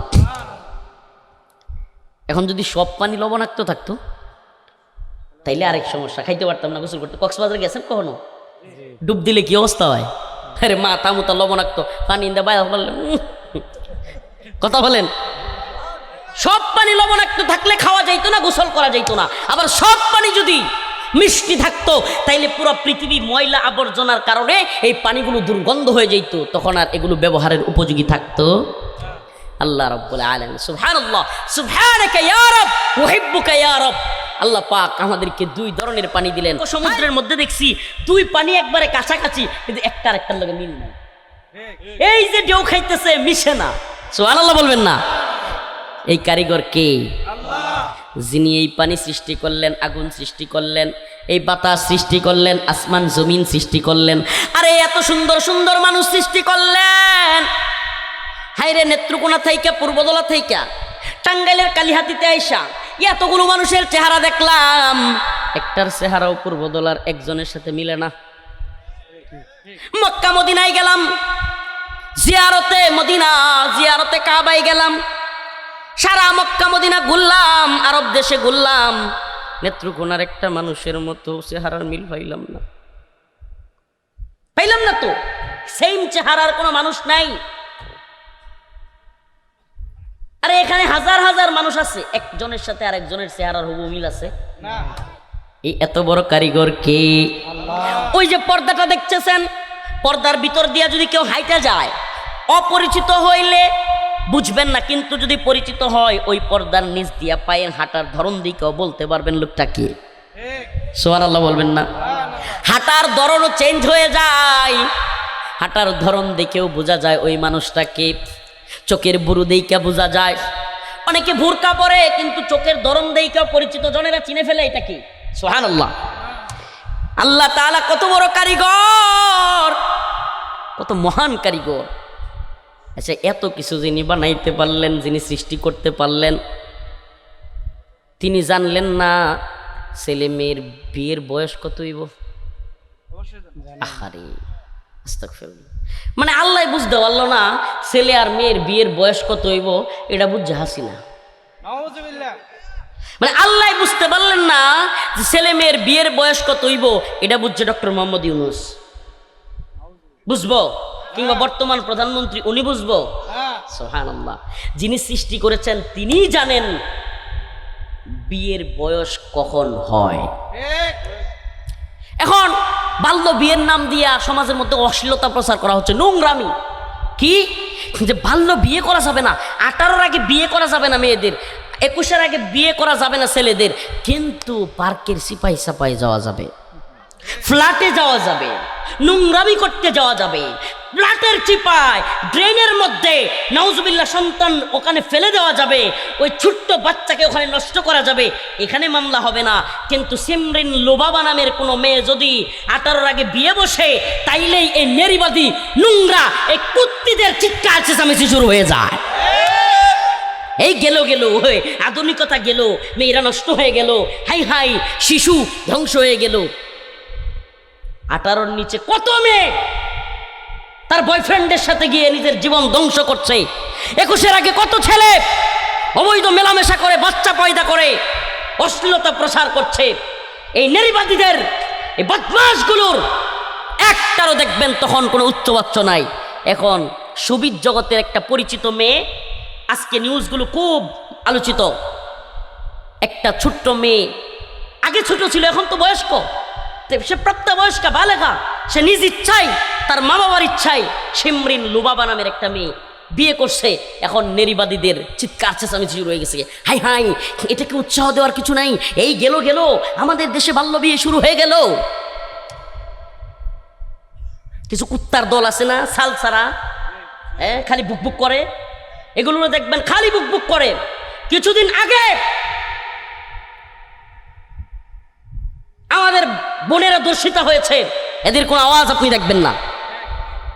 এখন যদি সব পানি লবণাক্ত থাকতো তাইলে আরেক সমস্যা, খাইতে পারতাম না, গোসল করতে। কক্সবাজার গেছেন কখনো? ডুব দিলে কি অবস্থা হয়? আরে মাথা মুতা লবণাক্ত পানি ইন্দা বাইরে বললেন, কথা বলেন। সব পানি লবণাক্ত থাকলে খাওয়া যাইতো না, গোসল করা যাইতো না। আবার সব পানি যদি মিষ্টি থাকতো তাইলে পুরো পৃথিবী ময়লা আবর্জনার কারণে এই পানিগুলো দুর্গন্ধ হয়ে যেত, তখন আর এগুলো ব্যবহারের উপযোগী থাকতো। আল্লাহ রাব্বুল আলামিন, সুবহানাল্লাহ, সুবহানাকা ইয়া রাব, উহিব্বুকা ইয়া রাব। আল্লাহ পাক আমাদেরকে দুই ধরনের পানি দিলেন। সমুদ্রের মধ্যে দেখছি দুই পানি একবারে কাছাকাছি, কিন্তু একটা আরেকটার লগে মিল নাই। এই যে ঢেউ খাইতেছে, মিশে না। সুবহানাল্লাহ বলবেন না? এই কারিগর কে? আল্লাহ। যিনি এই পানি সৃষ্টি করলেন, আগুন সৃষ্টি করলেন, এই বাতাস সৃষ্টি করলেন, আসমান জমিন সৃষ্টি করলেন, আরে এত সুন্দর সুন্দর মানুষ সৃষ্টি করলেন। হাইরে নেত্রকোনা থাইকা, পূর্বদলা থাইকা, টাঙ্গাইলের কালিহাতিতে আইসা এতগুলো মানুষের চেহারা দেখলাম, একটার চেহারাও পূর্বদলার একজনের সাথে মিলে না। মক্কা মদিনায় গেলাম, জিয়ারতে মদিনা, জিয়ারতে কাবায় গেলাম, সারা মক্কা মদিনা ঘুরলাম, আরব দেশে ঘুরলাম, নেত্রকোনার একটা মানুষের মতো চেহারার মিল পাইলাম না। পাইলাম না তো, সেম চেহারার কোনো মানুষ নাই। আরে এখানে হাজার হাজার মানুষ আছে, একজনের সাথে আরেকজনের চেহারার হুবহু মিল আছে না। এই এত বড় কারিগর কে? আল্লাহ। ওই যে পর্দাটা দেখতেছেন, পর্দার ভিতর দিয়া যদি কেউ হাইটা যায়, অপরিচিত হইলে বুঝবেন না, কিন্তু যদি পরিচিত হয়, ওই পর্দার নিচ দিয়া পায়ের হাঁটার ধরন দিকেও বলতে পারবেন লোকটা কে। সুবহানাল্লাহ বলবেন না? হাঁটার ধরনও চেঞ্জ হয়ে যায়, হাঁটার ধরন দেখেও বোঝা যায় ওই মানুষটাকে। চোখের বুরু দেইকা বোঝা যায়। অনেকে বুরকা পরে, কিন্তু চোখের ধরন দেইকা পরিচিত জনেরা চিনে ফেলে এটা কি। সুবহানাল্লাহ। আল্লাহ তাআলা কত বড় কারিগর, কত মহান কারিগর। আচ্ছা, এত কিছু যিনি বানাইতে পারলেন, যিনি সৃষ্টি করতে পারলেন, তিনি জানলেন না ছেলে মেয়ের বিয়ের বয়স কত হইব? আহারে আস্তাগফিরুল্লাহ। মানে আল্লাহ বুঝতে পারলো না ছেলে আর মেয়ের বিয়ের বয়স কত হইব, এটা বুঝছে হাসিনা। মানে আল্লাহ বুঝতে পারলেন না যে ছেলে মেয়ের বিয়ের বয়স কত হইব, এটা বুঝছে ডক্টর মোহাম্মদ ইউনূস। বুঝবো কিংবা বর্তমান প্রধানমন্ত্রী উনি বুঝবো? সুবহানাল্লাহ। যিনি সৃষ্টি করেছেন তিনিই জানেন বিয়ের বয়স কখন হয়। এখন বাল্য বিয়ের নাম দিয়া সমাজের মধ্যে অশ্লীলতা প্রচার করা হচ্ছে, নোংরামি। কি যে বাল্য বিয়ে করা যাবে না, 18-র আগে বিয়ে করা যাবে না মেয়েদের, 21-এর আগে বিয়ে করা যাবে না ছেলেদের, কিন্তু পার্কের সিপাহি সাপাই যাওয়া যাবে, ফ্ল্যাটে যাওয়া যাবে, নোংরামি করতে যাওয়া যাবে, ফ্ল্যাটের চিপায় ড্রেনের মধ্যে নাউজুবিল্লাহ সন্তান ওখানে ফেলে দেওয়া যাবে, ওই ছোট্ট বাচ্চাকে ওখানে নষ্ট করা যাবে, এখানে মামলা হবে না। কিন্তু সিমরিন লুবাবা নামের কোনো মেয়ে যদি 18-র আগে বিয়ে বসে, তাইলেই এই নারীবাদী নোংরা এই কুত্তিদের চিৎকার চেঁচামেচি শুরু হয়ে যায়। এই গেল হয়ে আধুনিকতা গেল, মেয়েরা নষ্ট হয়ে গেল, হাই হাই শিশু ধ্বংস হয়ে গেল। 18-র নিচে কত মেয়ে তার বয়ফ্রেন্ডের সাথে গিয়ে নিজের জীবন ধ্বংস করছে। 21-এর আগে কত ছেলে অবৈধ মেলামেশা করে বাচ্চা পয়দা করে অশ্লীলতা প্রসার করছে। এই নারীবাদীদের, এই বদমাশগুলোর একটারও দেখবেন তখন কোনো উচ্চবাচ্য নাই। এখন সুবিদ জগতের একটা পরিচিত মেয়ে, আজকে নিউজগুলো খুব আলোচিত, একটা ছোট্ট মেয়ে, আগে ছোট ছিল এখন তো বয়স্ক, সে প্রাপ্তবয়স্কা বালেগা, সে নিজ ইচ্ছাই তার মা বাবার ইচ্ছাই সিমরিন লুবাবা নামের একটা মেয়ে বিয়ে করছে। এখন নারীবাদীদের চিৎকার চেঁচামেচি শুরু হয়ে গেছে, হাই হাই এটাকে উৎসাহ দেওয়ার কিছু নাই, এই গেল আমাদের দেশে বাল্য বিয়ে শুরু হয়ে গেল। কিছু কুত্তার দল আছে না সালসারা, খালি বুকবুক করে, এগুলো দেখবেন খালি বুকবুক করে। কিছুদিন আগে আমাদের বোনেরা ধর্ষিতা হয়েছে, এদের কোনো আওয়াজ আপনি দেখবেন না।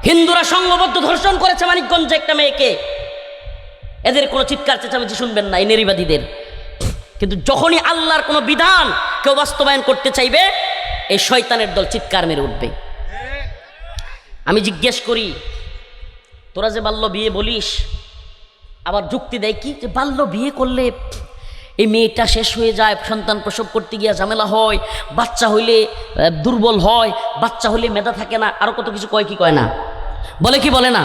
হিন্দুরা সংঘবদ্ধ ধর্ষণ করেছে মানিকগঞ্জে একটা মেয়েকে, এদের কোনো চিৎকার চেঁচামেচি শুনবেন না এই নারীবাদীদের। কিন্তু যখনই আল্লাহর কোনো বিধান কেউ বাস্তবায়ন করতে চাইবে, এই শয়তানের দল চিৎকার মেরে উঠবে। আমি জিজ্ঞেস করি, তোরা যে বাল্য বিয়ে বলিস, আবার যুক্তি দেয় কি যে বাল্য বিয়ে করলে এই মেয়েটা শেষ হয়ে যায়, সন্তান প্রসব করতে গিয়া ঝামেলা হয়, বাচ্চা হইলে দুর্বল হয়, বাচ্চা হইলে মেধা থাকে না, আরো কত কিছু কয় কি কয় না, বলে কি বলে না?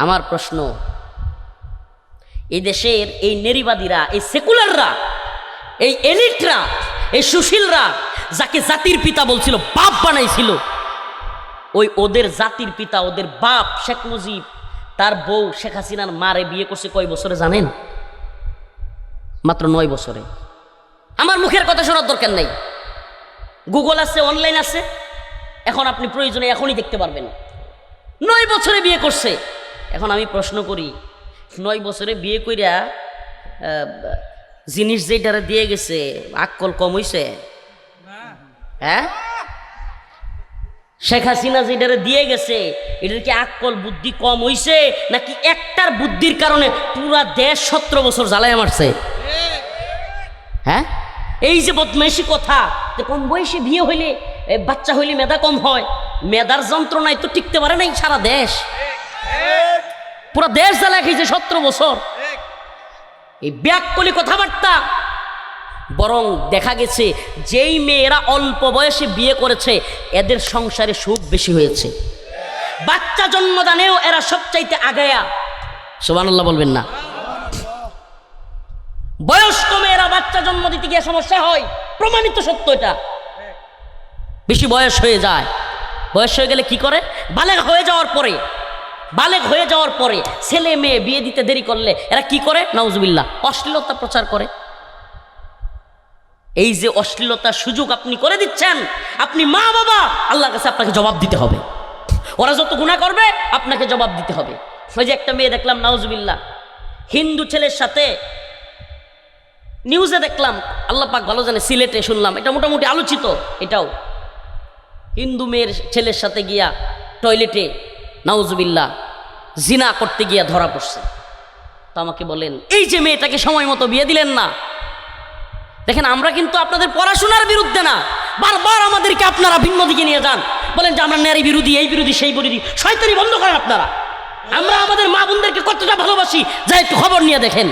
আমার প্রশ্ন, এই দেশের এই নারীবাদীরা, এই সেকুলাররা, এই এলিটরা, এই সুশীলরা যাকে জাতির পিতা বলছিল, বাপ বানাইছিল, ওদের জাতির পিতা, ওদের বাপ শেখ মুজিব তার বউ শেখ হাসিনার মারে বিয়ে করছে কয় বছরে জানেন? মাত্র 9 বছরে। আমার মুখের কথা শোনার দরকার নেই, গুগল আছে, অনলাইন আছে, এখন আপনি প্রয়োজনে এখনই দেখতে পারবেন। 9 বছরে বিয়ে করছে। এখন আমি প্রশ্ন করি, 9 বছরে বিয়ে কইরা জিনিস যেটারে দিয়ে গেছে আক্কল কম হইছে? হ্যাঁ, শেখ হাসিনা যেটারে দিয়ে গেছে এটার কি আক্কল বুদ্ধি কম হইছে, নাকি একটার বুদ্ধির কারণে পুরা দেশ 17 বছর জ্বালায় মারছে? হ্যাঁ, এই যে বদমাইশি কথা যে কম বয়সে বিয়ে হইলে, বাচ্চা হইলে মেধা কম হয়, মেধার যন্ত্রণায় তো টিকতে পারে নাই সারা দেশ, পুরা দেশ জ্বালায় খেয়েছে 17 বছর। এই ব্যাককলি কথাবার্তা। বরং দেখা গেছে যেই মেয়েরা অল্প বয়সে বিয়ে করেছে এদের সংসারে সুখ বেশি হয়েছে, বাচ্চা জন্মদানেও এরা সবচাইতে আগায়া। সুবহানাল্লাহ বলবেন না? বয়স্ক মেয়েরা বাচ্চা জন্ম দিতে গিয়ে সমস্যা হয়, প্রমাণিত সত্য এটা। বেশি বয়স হয়ে যায়, বয়স হয়ে গেলে কি করে, বালেগ হয়ে যাওয়ার পরে ছেলে মেয়ে বিয়ে দিতে দেরি করলে এরা কি করে, নাউজুবিল্লাহ, অশ্লীলতা প্রচার করে। এই যে অশ্লীলতার সুযোগ আপনি করে দিচ্ছেন, আপনি মা বাবা, আল্লাহর কাছে আপনাকে জবাব দিতে হবে। ওরা যত গুনাহ করবে আপনাকে জবাব দিতে হবে। ওই যে একটা মেয়ে দেখলাম, নাউজুবিল্লাহ, হিন্দু ছেলের সাথে, নিউজে দেখলাম, আল্লাহ পাক ভালো জানে, সিলেটে শুনলাম, এটা মোটামুটি আলোচিত, এটাও হিন্দু মেয়ের ছেলের সাথে গিয়া টয়লেটে নাউজুবিল্লাহ জিনা করতে গিয়া ধরা পড়ছে। তো আমাকে বলেন, এই যে মেয়েটাকে সময় মতো বিয়ে দিলেন না। দেখেন, আমরা কিন্তু আপনাদের পড়াশোনার বিরুদ্ধে না, বারবার আমাদেরকে আপনারা ভিন্ন দিকে নিয়ে যান, বলেন যে আমরা নারী বিরোধী, এই বিরোধী, সেই বিরোধী। শয়তানি বন্ধ করেন আপনারা। আমরা আমাদের মা বোনদেরকে কতটা ভালোবাসি, যা একটু খবর নিয়ে দেখেন।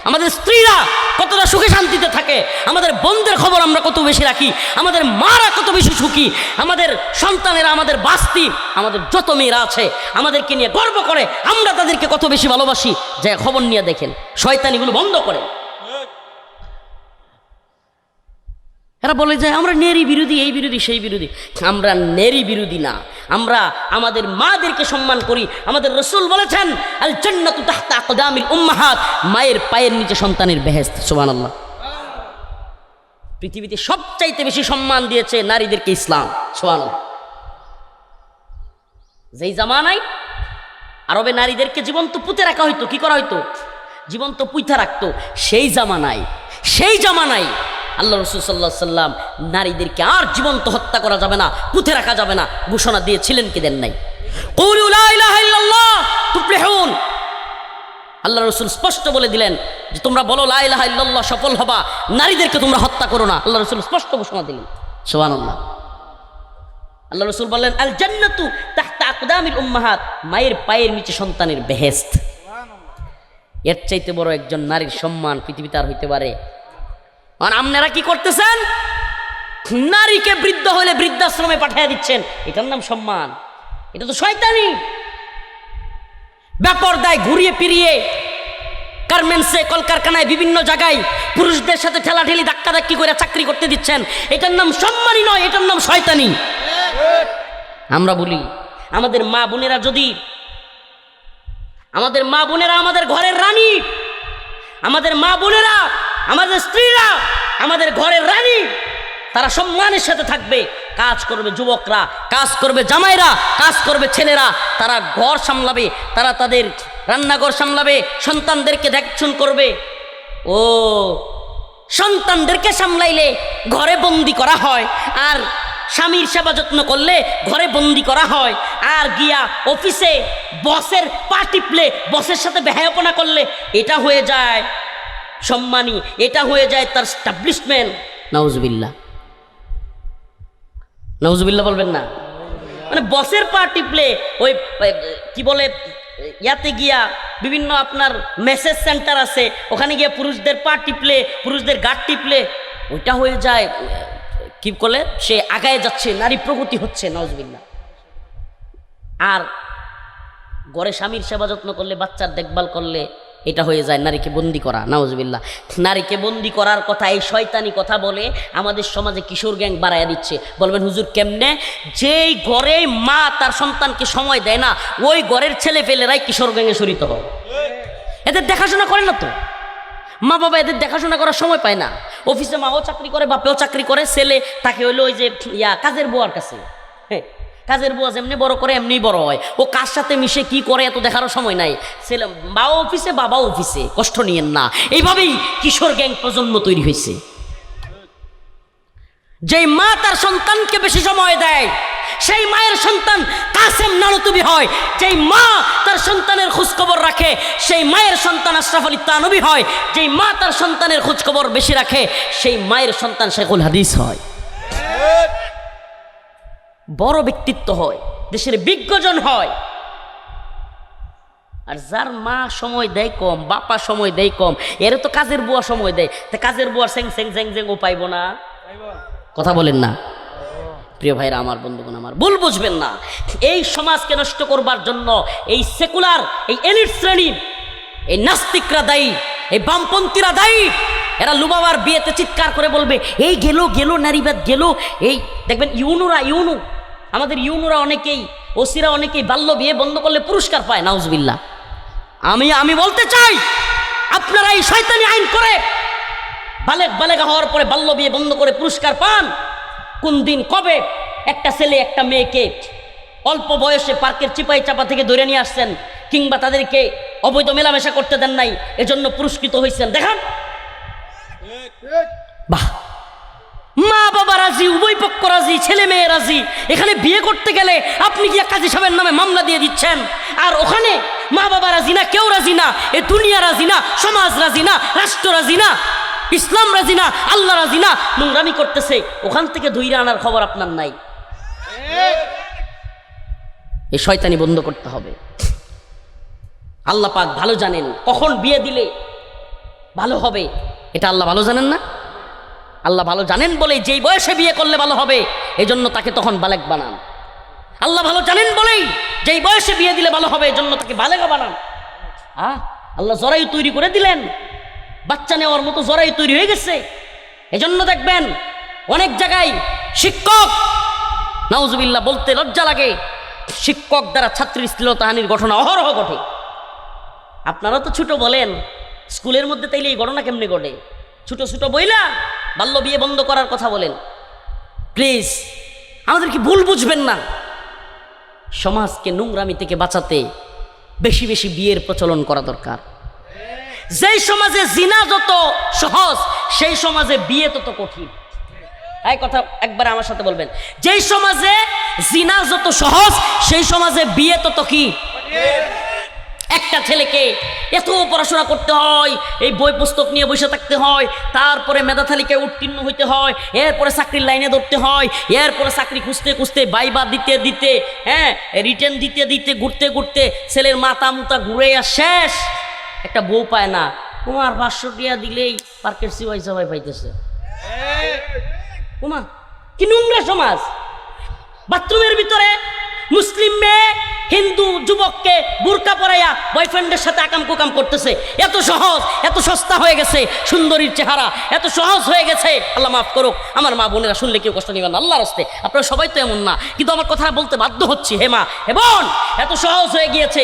আমাদের স্ত্রীরা কতটা সুখে শান্তিতে থাকে, আমাদের বোনদের খবর আমরা কত বেশি রাখি, আমাদের মারা কত বেশি সুখী, আমাদের সন্তানেরা, আমাদের বাস্তি, আমাদের যত মেয়েরা আছে আমাদেরকে নিয়ে গর্ব করে, আমরা তাদেরকে কত বেশি ভালোবাসি। যে খবর নিয়ে দেখেন, শয়তানিগুলো বন্ধ করে। এরা বলে যে আমরা নেরি বিরোধী, এই বিরোধী, সেই বিরোধী। আমরা নেরি বিরোধী না, আমরা আমাদের মাদেরকে সম্মান করি। আমাদের রাসূল বলেছেন আল জান্নাতু তাহতা আকদামিল উম্মাহাত, মায়ের পায়ের নিচে সন্তানের বেহেশত। সুবহানাল্লাহ। পৃথিবীতে সবচাইতে বেশি সম্মান দিয়েছে নারীদেরকে ইসলাম। সুবহানাল্লাহ। যেই জামানায় আরবে নারীদেরকে জীবন্ত পুঁতে রাখা হইতো, কি করা হইতো? জীবন্ত পুঁতে রাখতো। সেই জামানায় আল্লাহ রাসূল সাল্লাল্লাহু আলাইহি সাল্লাম নারীদেরকে আর জীবন্ত হত্যা করা যাবে না, পুঁতে রাখা যাবে না ঘোষণা দিয়েছিলেন কি দেন নাই? কুলু লা ইলাহা ইল্লাল্লাহ তুফলিহুন। আল্লাহ রাসূল স্পষ্ট বলে দিলেন যে তোমরা বলো লা ইলাহা ইল্লাল্লাহ, সফল হবা, নারীদেরকে তোমরা হত্যা করো না। আল্লাহ রাসূল স্পষ্ট ঘোষণা দিলেন। সুবহানাল্লাহ। আল্লাহ রাসূল বললেন আল জান্নাতু তাহতা আকদামিল উম্মাহাত, মায়ের পায়ের নিচে সন্তানের বেহেশত। এর চাইতে বড় একজন নারীর সম্মান পৃথিবীতে আর হইতে পারে? আর আপনারা কি করতেছেন? নারীকে বৃদ্ধ হলে বৃদ্ধাশ্রমে পাঠিয়ে দিচ্ছেন, এটার নাম সম্মান? এটা তো শয়তানি। বেপরদায় ঘুরিয়ে ফিরিয়ে গার্মেন্টসে, কলকারখানায়, বিভিন্ন জায়গায় পুরুষদের সাথে ঠেলাঠেলি, ধাক্কাধাক্কি করে চাকরি করতে দিচ্ছেন, এটার নাম সম্মানই নয়, এটার নাম শয়তানি। আমরা বলি আমাদের মা বোনেরা আমাদের ঘরের রানী, আমাদের মা বোনেরা, আমাদের স্ত্রীরা আমাদের ঘরের রানী, তারা সম্মানের সাথে থাকবে। কাজ করবে যুবকরা, কাজ করবে জামাইরা, কাজ করবে ছেলেরা, তারা ঘর সামলাবে, তারা তাদের রান্নাঘর সামলাবে, সন্তানদেরকে দেখশন করবে। ও সন্তানদেরকে সামলাইলে ঘরে বন্দি করা হয়, আর স্বামীর সেবা যত্ন করলে ঘরে বন্দি করা হয়, আর গিয়া অফিসে বসের পা টিপলে, বসের সাথে বেহায়াপনা করলে এটা হয়ে যায় সম্মানী, এটা হয়ে যায় তার স্টাবলিশমেন্ট। নাউজুবিল্লাহ, নাউজুবিল্লাহ বলবেন না? মানে বসের পা টিপলে, ওই কি বলে ইয়াতে গিয়া বিভিন্ন আপনার মেসেজ সেন্টার আছে, ওখানে গিয়া পুরুষদের পা টিপলে, পুরুষদের গাঁট টিপলে ওইটা হয়ে যায় কি করলে সে আগায় যাচ্ছে, নারী প্রগতি হচ্ছে। নাউজুবিল্লাহ। আর ঘরে স্বামীর সেবা যত্ন করলে, বাচ্চার দেখভাল করলে এটা হয়ে যায় নারীকে বন্দি করা। নাউজুবিল্লাহ। নারীকে বন্দি করার কথা, এই শয়তানি কথা বলে আমাদের সমাজে কিশোর গ্যাং বাড়াইয়া দিচ্ছে। বলবেন হুজুর কেমনে? যেই ঘরে মা তার সন্তানকে সময় দেয় না, ওই ঘরের ছেলে পেলেরাই কিশোর গ্যাংয়ে শরিত হয়। এদের দেখাশোনা করে না তো, মা বাবা এদের দেখাশোনা করার সময় পায় না। অফিসে মাও চাকরি করে, বাপেও চাকরি করে, ছেলে তাকে হইলো ওই যে কাজের বুয়ার কাছে। হ্যাঁ, কাজের বুয়া যেমনি বড় করে এমনি বড় হয়। ও কার সাথে মিশে কি করে এত দেখারও সময় নাই। ছেলে মাও অফিসে, বাবাও অফিসে, কষ্ট নিয়েন না। এইভাবেই কিশোর গ্যাং প্রজন্ম তৈরি হয়েছে। যেই মা তার সন্তানকে বেশি সময় দেয়, সেই মায়ের সন্তান কাসেম নানতুবি হয়। যেই মা তার সন্তানের খোঁজখবর রাখে, সেই মায়ের সন্তান আশরাফ আলী তানবী হয়। যেই মা তার সন্তানের খোঁজখবর বেশি রাখে, সেই মায়ের সন্তান শেখুল হাদিস হয়, বড় ব্যক্তিত্ব হয়, দেশের বিজ্ঞজন হয়। আর যার মা সময় দেয় কম, বাপা সময় দেয় কম, এর তো কাজের বুয়া সময় দেয়, তা কাজের বুয়া সেং সেং জেং জেং ও পাইব না। কথা বলেন না প্রিয় ভাইরা আমার, বন্ধুগণ আমার, ভুল বুঝবেন না। এই সমাজকে নষ্ট করবার জন্য এই সেকুলার, এই এলিট শ্রেণী, এই নাস্তিকরা দায়ী, এই বামপন্থীরা দায়ী। এরা লুবাবার বিয়েতে চিৎকার করে বলবে এই গেল গেল নারীবাদ গেল। এই দেখবেন ইউনু আমাদের ইউনুরা অনেকেই, ওসিরা অনেকেই বাল্য বিয়ে বন্ধ করলে পুরস্কার পায়। নাউজুবিল্লাহ। আমি বলতে চাই, আপনারা এই শয়তানি আইন করে বালেগা হওয়ার পরে বাল্য বিয়ে বন্ধ করে পুরস্কার পান। কোন দিন কবে একটা ছেলে একটা মেয়েকে অল্প বয়সে পার্কের চিপাই চাপা থেকে ধরে নিয়ে আসছেন, কিংবা তাদেরকে অবৈধ মেলামেশা করতে দেন নাই, এজন্য পুরস্কৃত হয়েছেন? দেখান। বাহ, মা বাবা রাজি, উভয় পক্ষ রাজি, ছেলে মেয়ে রাজি। এখানে বিয়ে করতে গেলে আপনি কি কাজী সাহেবের নামে মামলা দিয়ে দিচ্ছেন, আর ওখানে মা বাবা রাজি না, কেউ রাজি না, এ দুনিয়া রাজি না, সমাজ রাজি না, রাষ্ট্র রাজি না, ইসলাম রাজি না, আল্লাহ রাজি না, নোংরামি করতেছে। ওখান থেকে ধুইরা আনার খবর আপনার নাই। এই শয়তানি বন্ধ করতে হবে। আল্লাহ পাক ভালো জানেন কখন বিয়ে দিলে ভালো হবে, এটা আল্লাহ ভালো জানেন না? আল্লাহ ভালো জানেন বলে যেই বয়সে বিয়ে করলে ভালো হবে এজন্য তাকে তখন বালেগ বানান। আল্লাহ ভালো জানেন বলেই যেই বয়সে বিয়ে দিলে ভালো হবে এজন্য তাকে বালেগা বানান। আল্লাহ জরায়ু তৈরি করে দিলেন, বাচ্চা নেওয়ার মতো জরায়ু তৈরি হয়ে গেছে। এজন্য দেখবেন অনেক জায়গায় শিক্ষক, নাউজুবিল্লাহ বলতে লজ্জা লাগে, শিক্ষক দ্বারা ছাত্রীর শ্লীলতাহানির ঘটনা অহরহ ঘটে। আপনারা তো ছোট বলেন, স্কুলের মধ্যে তাইলে এই ঘটনা কেমনে ঘটে? ছোট ছোট বইলা বাল্য বিয়ে বন্ধ করার কথা বলেন। প্লিজ আমাদেরকে ভুল বুঝবেন না। সমাজকে নোংরামি থেকে বাঁচাতে বেশি বেশি বিয়ের প্রচলন করা দরকার। যেই সমাজে জিনা যত সহজ সেই সমাজে বিয়ে তত কঠিন। এই কথা একবার আমার সাথে বলবেন। যেই সমাজে জিনা যত সহজ সেই সমাজে বিয়ে তত কি? একটা ছেলেকে এত পড়াশোনা করতে হয়, এই বই পুস্তক নিয়ে বসে থাকতে হয়, তারপরে মেধা তালিকায় উত্তীর্ণ হইতে হয়, এরপরে চাকরির লাইনে ধরতে হয়, এরপরে চাকরি খুঁজতে খুঁজতে বাইবা দিতে দিতে, রিটেন দিতে দিতে, ঘুরতে ঘুরতে ছেলের মাথা মুতা ঘুরে শেষ, একটা বউ পায় না। তোমার 500 টাকা দিলেই পার্কের সিওয়াই সবাই পাইতেছে। ওমা কি নোংরা সমাজ! বাথরুমের ভিতরে মুসলিম মেয়ে হিন্দু যুবককে বুরকা পরাইয়া বয়ফ্রেন্ডের সাথে আকাম কুকাম করতেছে। এত সহজ, এত সস্তা হয়ে গেছে সুন্দরীর চেহারা, এত সহজ হয়ে গেছে। আল্লাহ মাফ করুক, আমার মা বোনেরা শুনলে কেউ কষ্ট নেবেন না, আল্লাহর রাস্তে। আপনারা সবাই তো এমন না, কিন্তু আমার কথা বলতে বাধ্য হচ্ছি। হে মা, হে বোন, এত সহজ হয়ে গিয়েছে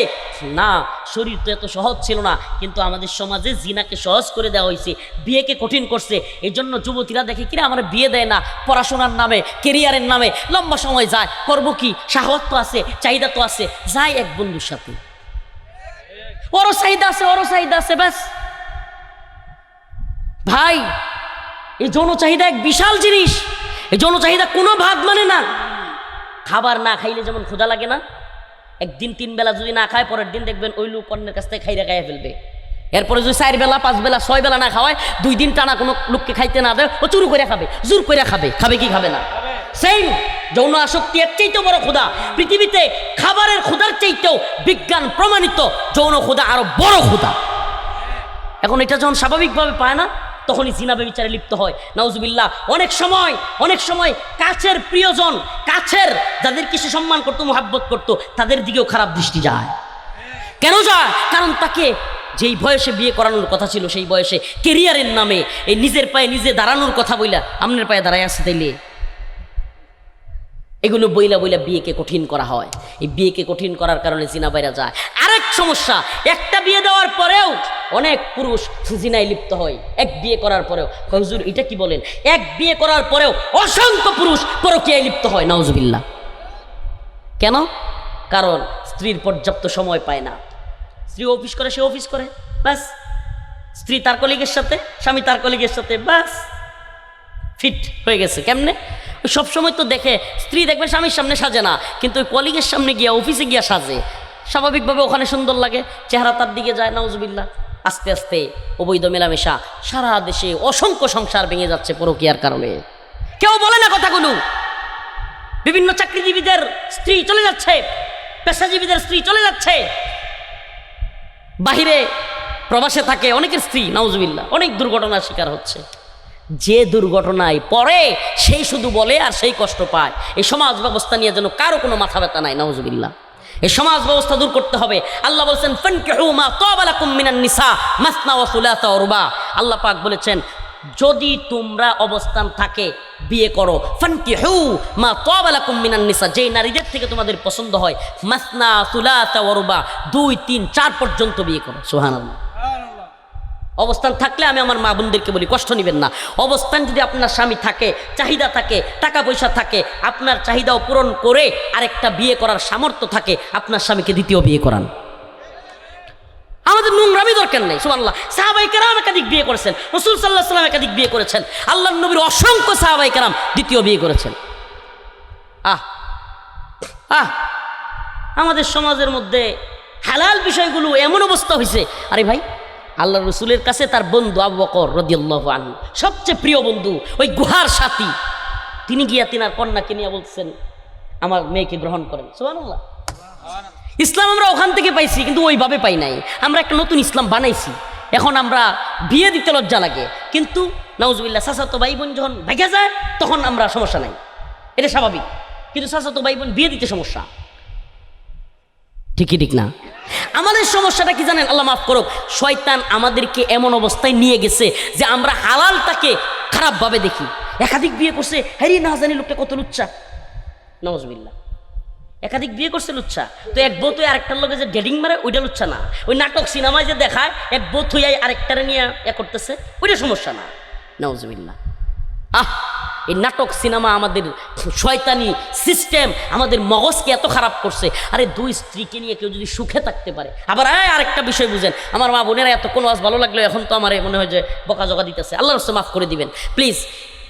না। শরীর তো এত সহজ ছিল না, কিন্তু আমাদের সমাজে জিনাকে সহজ করে দেওয়া হয়েছে, বিয়েকে কঠিন করছে। এই জন্য যুবতীরা দেখে কিনা আমার বিয়ে দেয় না, পড়াশোনার নামে, কেরিয়ারের নামে লম্বা সময় যায়। করবো কি? শাহওয়াত তো আছে, চাহিদা তো আছে, যাই এক বন্ধুর সাথে, ওরও চাহিদা আছে, ওরও চাহিদা আছে, ব্যাস। ভাই, এই যৌন চাহিদা এক বিশাল জিনিস। এই যৌন চাহিদা কোনো ভাগ মানে না। খাবার না খাইলে যেমন ক্ষুধা লাগে না, একদিন 3 বেলা যদি না খায়, পরের দিন দেখবেন ওই লোক অন্যের কাছ থেকে খাইয়া খাইয়া ফেলবে। এরপরে যদি 4 বেলা 5 বেলা 6 বেলা না খাওয়ায়, 2 দিন টানা কোনো লোককে খাইতে না দেয়, ও চুরু করে খাবে, জোর করে খাবে। খাবে কি খাবে না? সেম যৌন আসক্তি এর চাইতেও বড় ক্ষুধা। পৃথিবীতে খাবারের ক্ষুধার চাইতেও বিজ্ঞান প্রমাণিত যৌন ক্ষুধা আরো বড় ক্ষুধা। এখন এটা যখন স্বাভাবিকভাবে পায় না, তখনই জিনা ব্যভিচারে লিপ্ত হয়। নাউজুবিল্লাহ। অনেক সময় কাছের প্রিয়জন, কাছের যাদেরকে সে সম্মান করতো, মোহাব্বত করতো, তাদের দিকেও খারাপ দৃষ্টি যায়। কেন যায়? কারণ তাকে যেই বয়সে বিয়ে করানোর কথা ছিল, সেই বয়সে কেরিয়ারের নামে এই নিজের পায়ে নিজে দাঁড়ানোর কথা বইলা আমনের পায়ে দাঁড়ায় আসতে দিলে এগুলো বইলা বইলা বিয়েকে কঠিন করা হয়। এই বিয়েকে কঠিন করার কারণে জিনা বাইরা যায়। আরেক সমস্যা, একটা বিয়ে দেওয়ার পরেও অনেক পুরুষ জিনায় লিপ্ত হয়। এক বিয়ে করার পরেও, হুজুর এটা কি বলেন? এক বিয়ে করার পরেও অসংখ্য পুরুষ পরকীয়ায় লিপ্ত হয়। নাউজুবিল্লাহ। কেন? কারণ স্ত্রীর পর্যাপ্ত সময় পায় না। স্ত্রী অফিস করে, সে অফিস করে, ব্যাস। স্ত্রী তার কলিগের সাথে, স্বামী তার কলিগের সাথে, ব্যাস ফিট হয়ে গেছে। কেমনে? সবসময় তো দেখে স্ত্রী দেখবেন স্বামীর সামনে সাজে না, কিন্তু ওই কলিগের সামনে গিয়া, অফিসে গিয়া সাজে। স্বাভাবিকভাবে ওখানে সুন্দর লাগে, চেহারা তার দিকে যায়। নাউজুবিল্লাহ। আস্তে আস্তে অবৈধ মেলামেশা, সারা দেশে অসংখ্য সংসার ভেঙে যাচ্ছে পরকীয়ার কারণে। কেউ বলে না কথাগুলো। বিভিন্ন চাকরিজীবীদের স্ত্রী চলে যাচ্ছে, পেশাজীবীদের স্ত্রী চলে যাচ্ছে, বাহিরে প্রবাসে থাকে অনেকের স্ত্রী, নাউজুবিল্লাহ, অনেক দুর্ঘটনার শিকার হচ্ছে। যে দুর্ঘটনায় পড়ে সেই শুধু বলে আর সেই কষ্ট পায়। এই সমাজ ব্যবস্থা নিয়ে যেন কারো কোনো মাথা ব্যথা নাই। নাউজুবিল্লাহ। এই সমাজ ব্যবস্থা দূর করতে হবে। আল্লাহ বলেছেন, ফানকিহু মা তাবা লাকুম মিনান নিসা মাসনা ওয়া সুলাসা ওয়া রুবা। আল্লাহ পাক বলেছেন, যদি তোমরা অবস্থান থাকে বিয়ে করো। ফানকিহু মা তাবা লাকুম মিনান নিসা, যেই নারীদের থেকে তোমাদের পছন্দ হয়, মাসনা সুলাসা ওয়া রুবা, 2, 3, 4 পর্যন্ত বিয়ে করো। সুবহানাল্লাহ। অবস্থান থাকলে আমি আমার মা বোনদেরকে বলি, কষ্ট নেবেন না। অবস্থান যদি আপনার স্বামী থাকে, চাহিদা থাকে, টাকা পয়সা থাকে, আপনার চাহিদাও পূরণ করে আরেকটা বিয়ে করার সামর্থ্য থাকে, আপনার স্বামীকে দ্বিতীয় বিয়ে করান। আমাদের নোংরামি দরকার নেই। সুবহানাল্লাহ। সাহাবায়ে কেরাম একাধিক বিয়ে করেছেন, রাসূল সাল্লাল্লাহু আলাইহি ওয়াসাল্লাম একাধিক বিয়ে করেছেন, আল্লাহর নবীর অসংখ্য সাহাবায়ে কেরাম দ্বিতীয় বিয়ে করেছেন। আমাদের সমাজের মধ্যে হালাল বিষয়গুলো এমন অবস্থা হয়েছে। আরে ভাই, আল্লাহ রসুলের কাছে তার বন্ধু আবু বকর রাদিয়াল্লাহু আনহু, সবচেয়ে প্রিয় বন্ধু, ওই গুহার সাথী, তিনি গিয়া তিনার কন্যাকে নিয়ে বলছেন, আমার মেয়েকে গ্রহণ করেন। সুবহানাল্লাহ। ইসলাম আমরা ওখান থেকে পাইছি, কিন্তু ওইভাবে পাই নাই। আমরা একটা নতুন ইসলাম বানাইছি। এখন আমরা বিয়ে দিতে লজ্জা লাগে, কিন্তু নাউজুবিল্লাহ চাচাতো ভাই বোন যখন ভাইগা যায় তখন আমরা সমস্যা নাই, এটা স্বাভাবিক। কিন্তু চাচাতো ভাই বোন বিয়ে দিতে সমস্যা, ঠিকই ঠিক না? আমাদের সমস্যাটা কি জানেন? আল্লাহ মাফ করুক, শয়তান আমাদেরকে এমন অবস্থায় নিয়ে গেছে যে আমরা হালালটাকে খারাপভাবে দেখি। একাধিক বিয়ে করছে, হ্যাঁ না জানি লোকটা কত লুচ্চা, নাউজুবিল্লাহ। একাধিক বিয়ে করছে লুচ্ছা, তো এক বউ তুই আরেকটার লোকে যে ডেটিং মারে ওইটা লুচ্ছা না। ওই নাটক সিনেমায় যে দেখায় এক বউ তুই আরেকটারে নিয়ে করতেছে, ওইটা সমস্যা না, নাউজুবিল্লাহ। এই নাটক সিনেমা আমাদের শয়তানি সিস্টেম আমাদের মগজকে এত খারাপ করছে। আরে দুই স্ত্রীকে নিয়ে কেউ যদি সুখে থাকতে পারে, আবার আরেকটা বিষয় বুঝেন, আমার মা বোনেরা এত কোনো আজ ভালো লাগলো, এখন তো আমার মনে হয় যে বকাঝকা দিতেছে, আল্লাহর রাস্তায় মাফ করে দিবেন প্লিজ।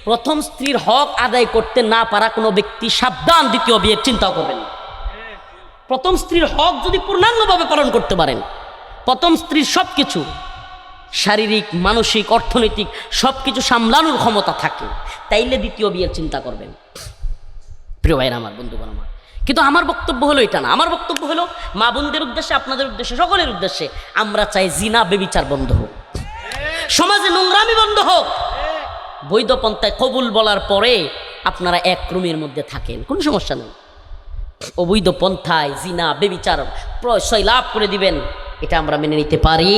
প্রথম স্ত্রীর হক আদায় করতে না পারা কোনো ব্যক্তি সাবধান, দ্বিতীয় বিয়ের চিন্তাও করবেন না। প্রথম স্ত্রীর হক যদি পূর্ণাঙ্গভাবে পালন করতে পারেন, প্রথম স্ত্রীর সব কিছু শারীরিক, মানসিক, অর্থনৈতিক সব কিছু সামলানোর ক্ষমতা থাকে, তাইলে দ্বিতীয় বিয়ের চিন্তা করবেন। প্রিয় ভাইরা আমার, বন্ধুগণ আমার, কিন্তু আমার বক্তব্য হলো এটা না। আমার বক্তব্য হলো মা বোনদের উদ্দেশ্যে, আপনাদের উদ্দেশ্যে, সকলের উদ্দেশ্যে, আমরা চাই জিনা বেবিচার বন্ধ হোক, সমাজে নোংরামি বন্ধ হোক। বৈধ পন্থায় কবুল বলার পরে আপনারা এক রুমের মধ্যে থাকেন, কোনো সমস্যা নেই। অবৈধ পন্থায় জিনা বেবিচার প্রশ্রয় লাভ করে দিবেন, এটা আমরা মেনে নিতে পারি?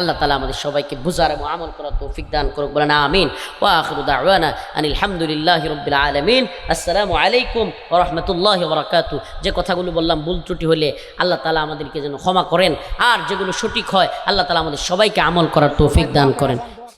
আল্লাহ তাআলা আমাদের সবাইকে বুঝার এবং আমল করার তৌফিক দান করুক, বলেন আমিন। ওয়া আখিরু দাওয়ানা আনিল হামদুলিল্লাহি রাব্বিল আলামিন। আসসালামু আলাইকুম ওয়া রাহমাতুল্লাহি ওয়া বারাকাতুহু। যে কথাগুলো বললাম ভুল ত্রুটি হলে আল্লাহ তাআলা আমাদেরকে যেন ক্ষমা করেন, আর যেগুলো সঠিক হয় আল্লাহ তাআলা আমাদের সবাইকে আমল করার তৌফিক দান করেন।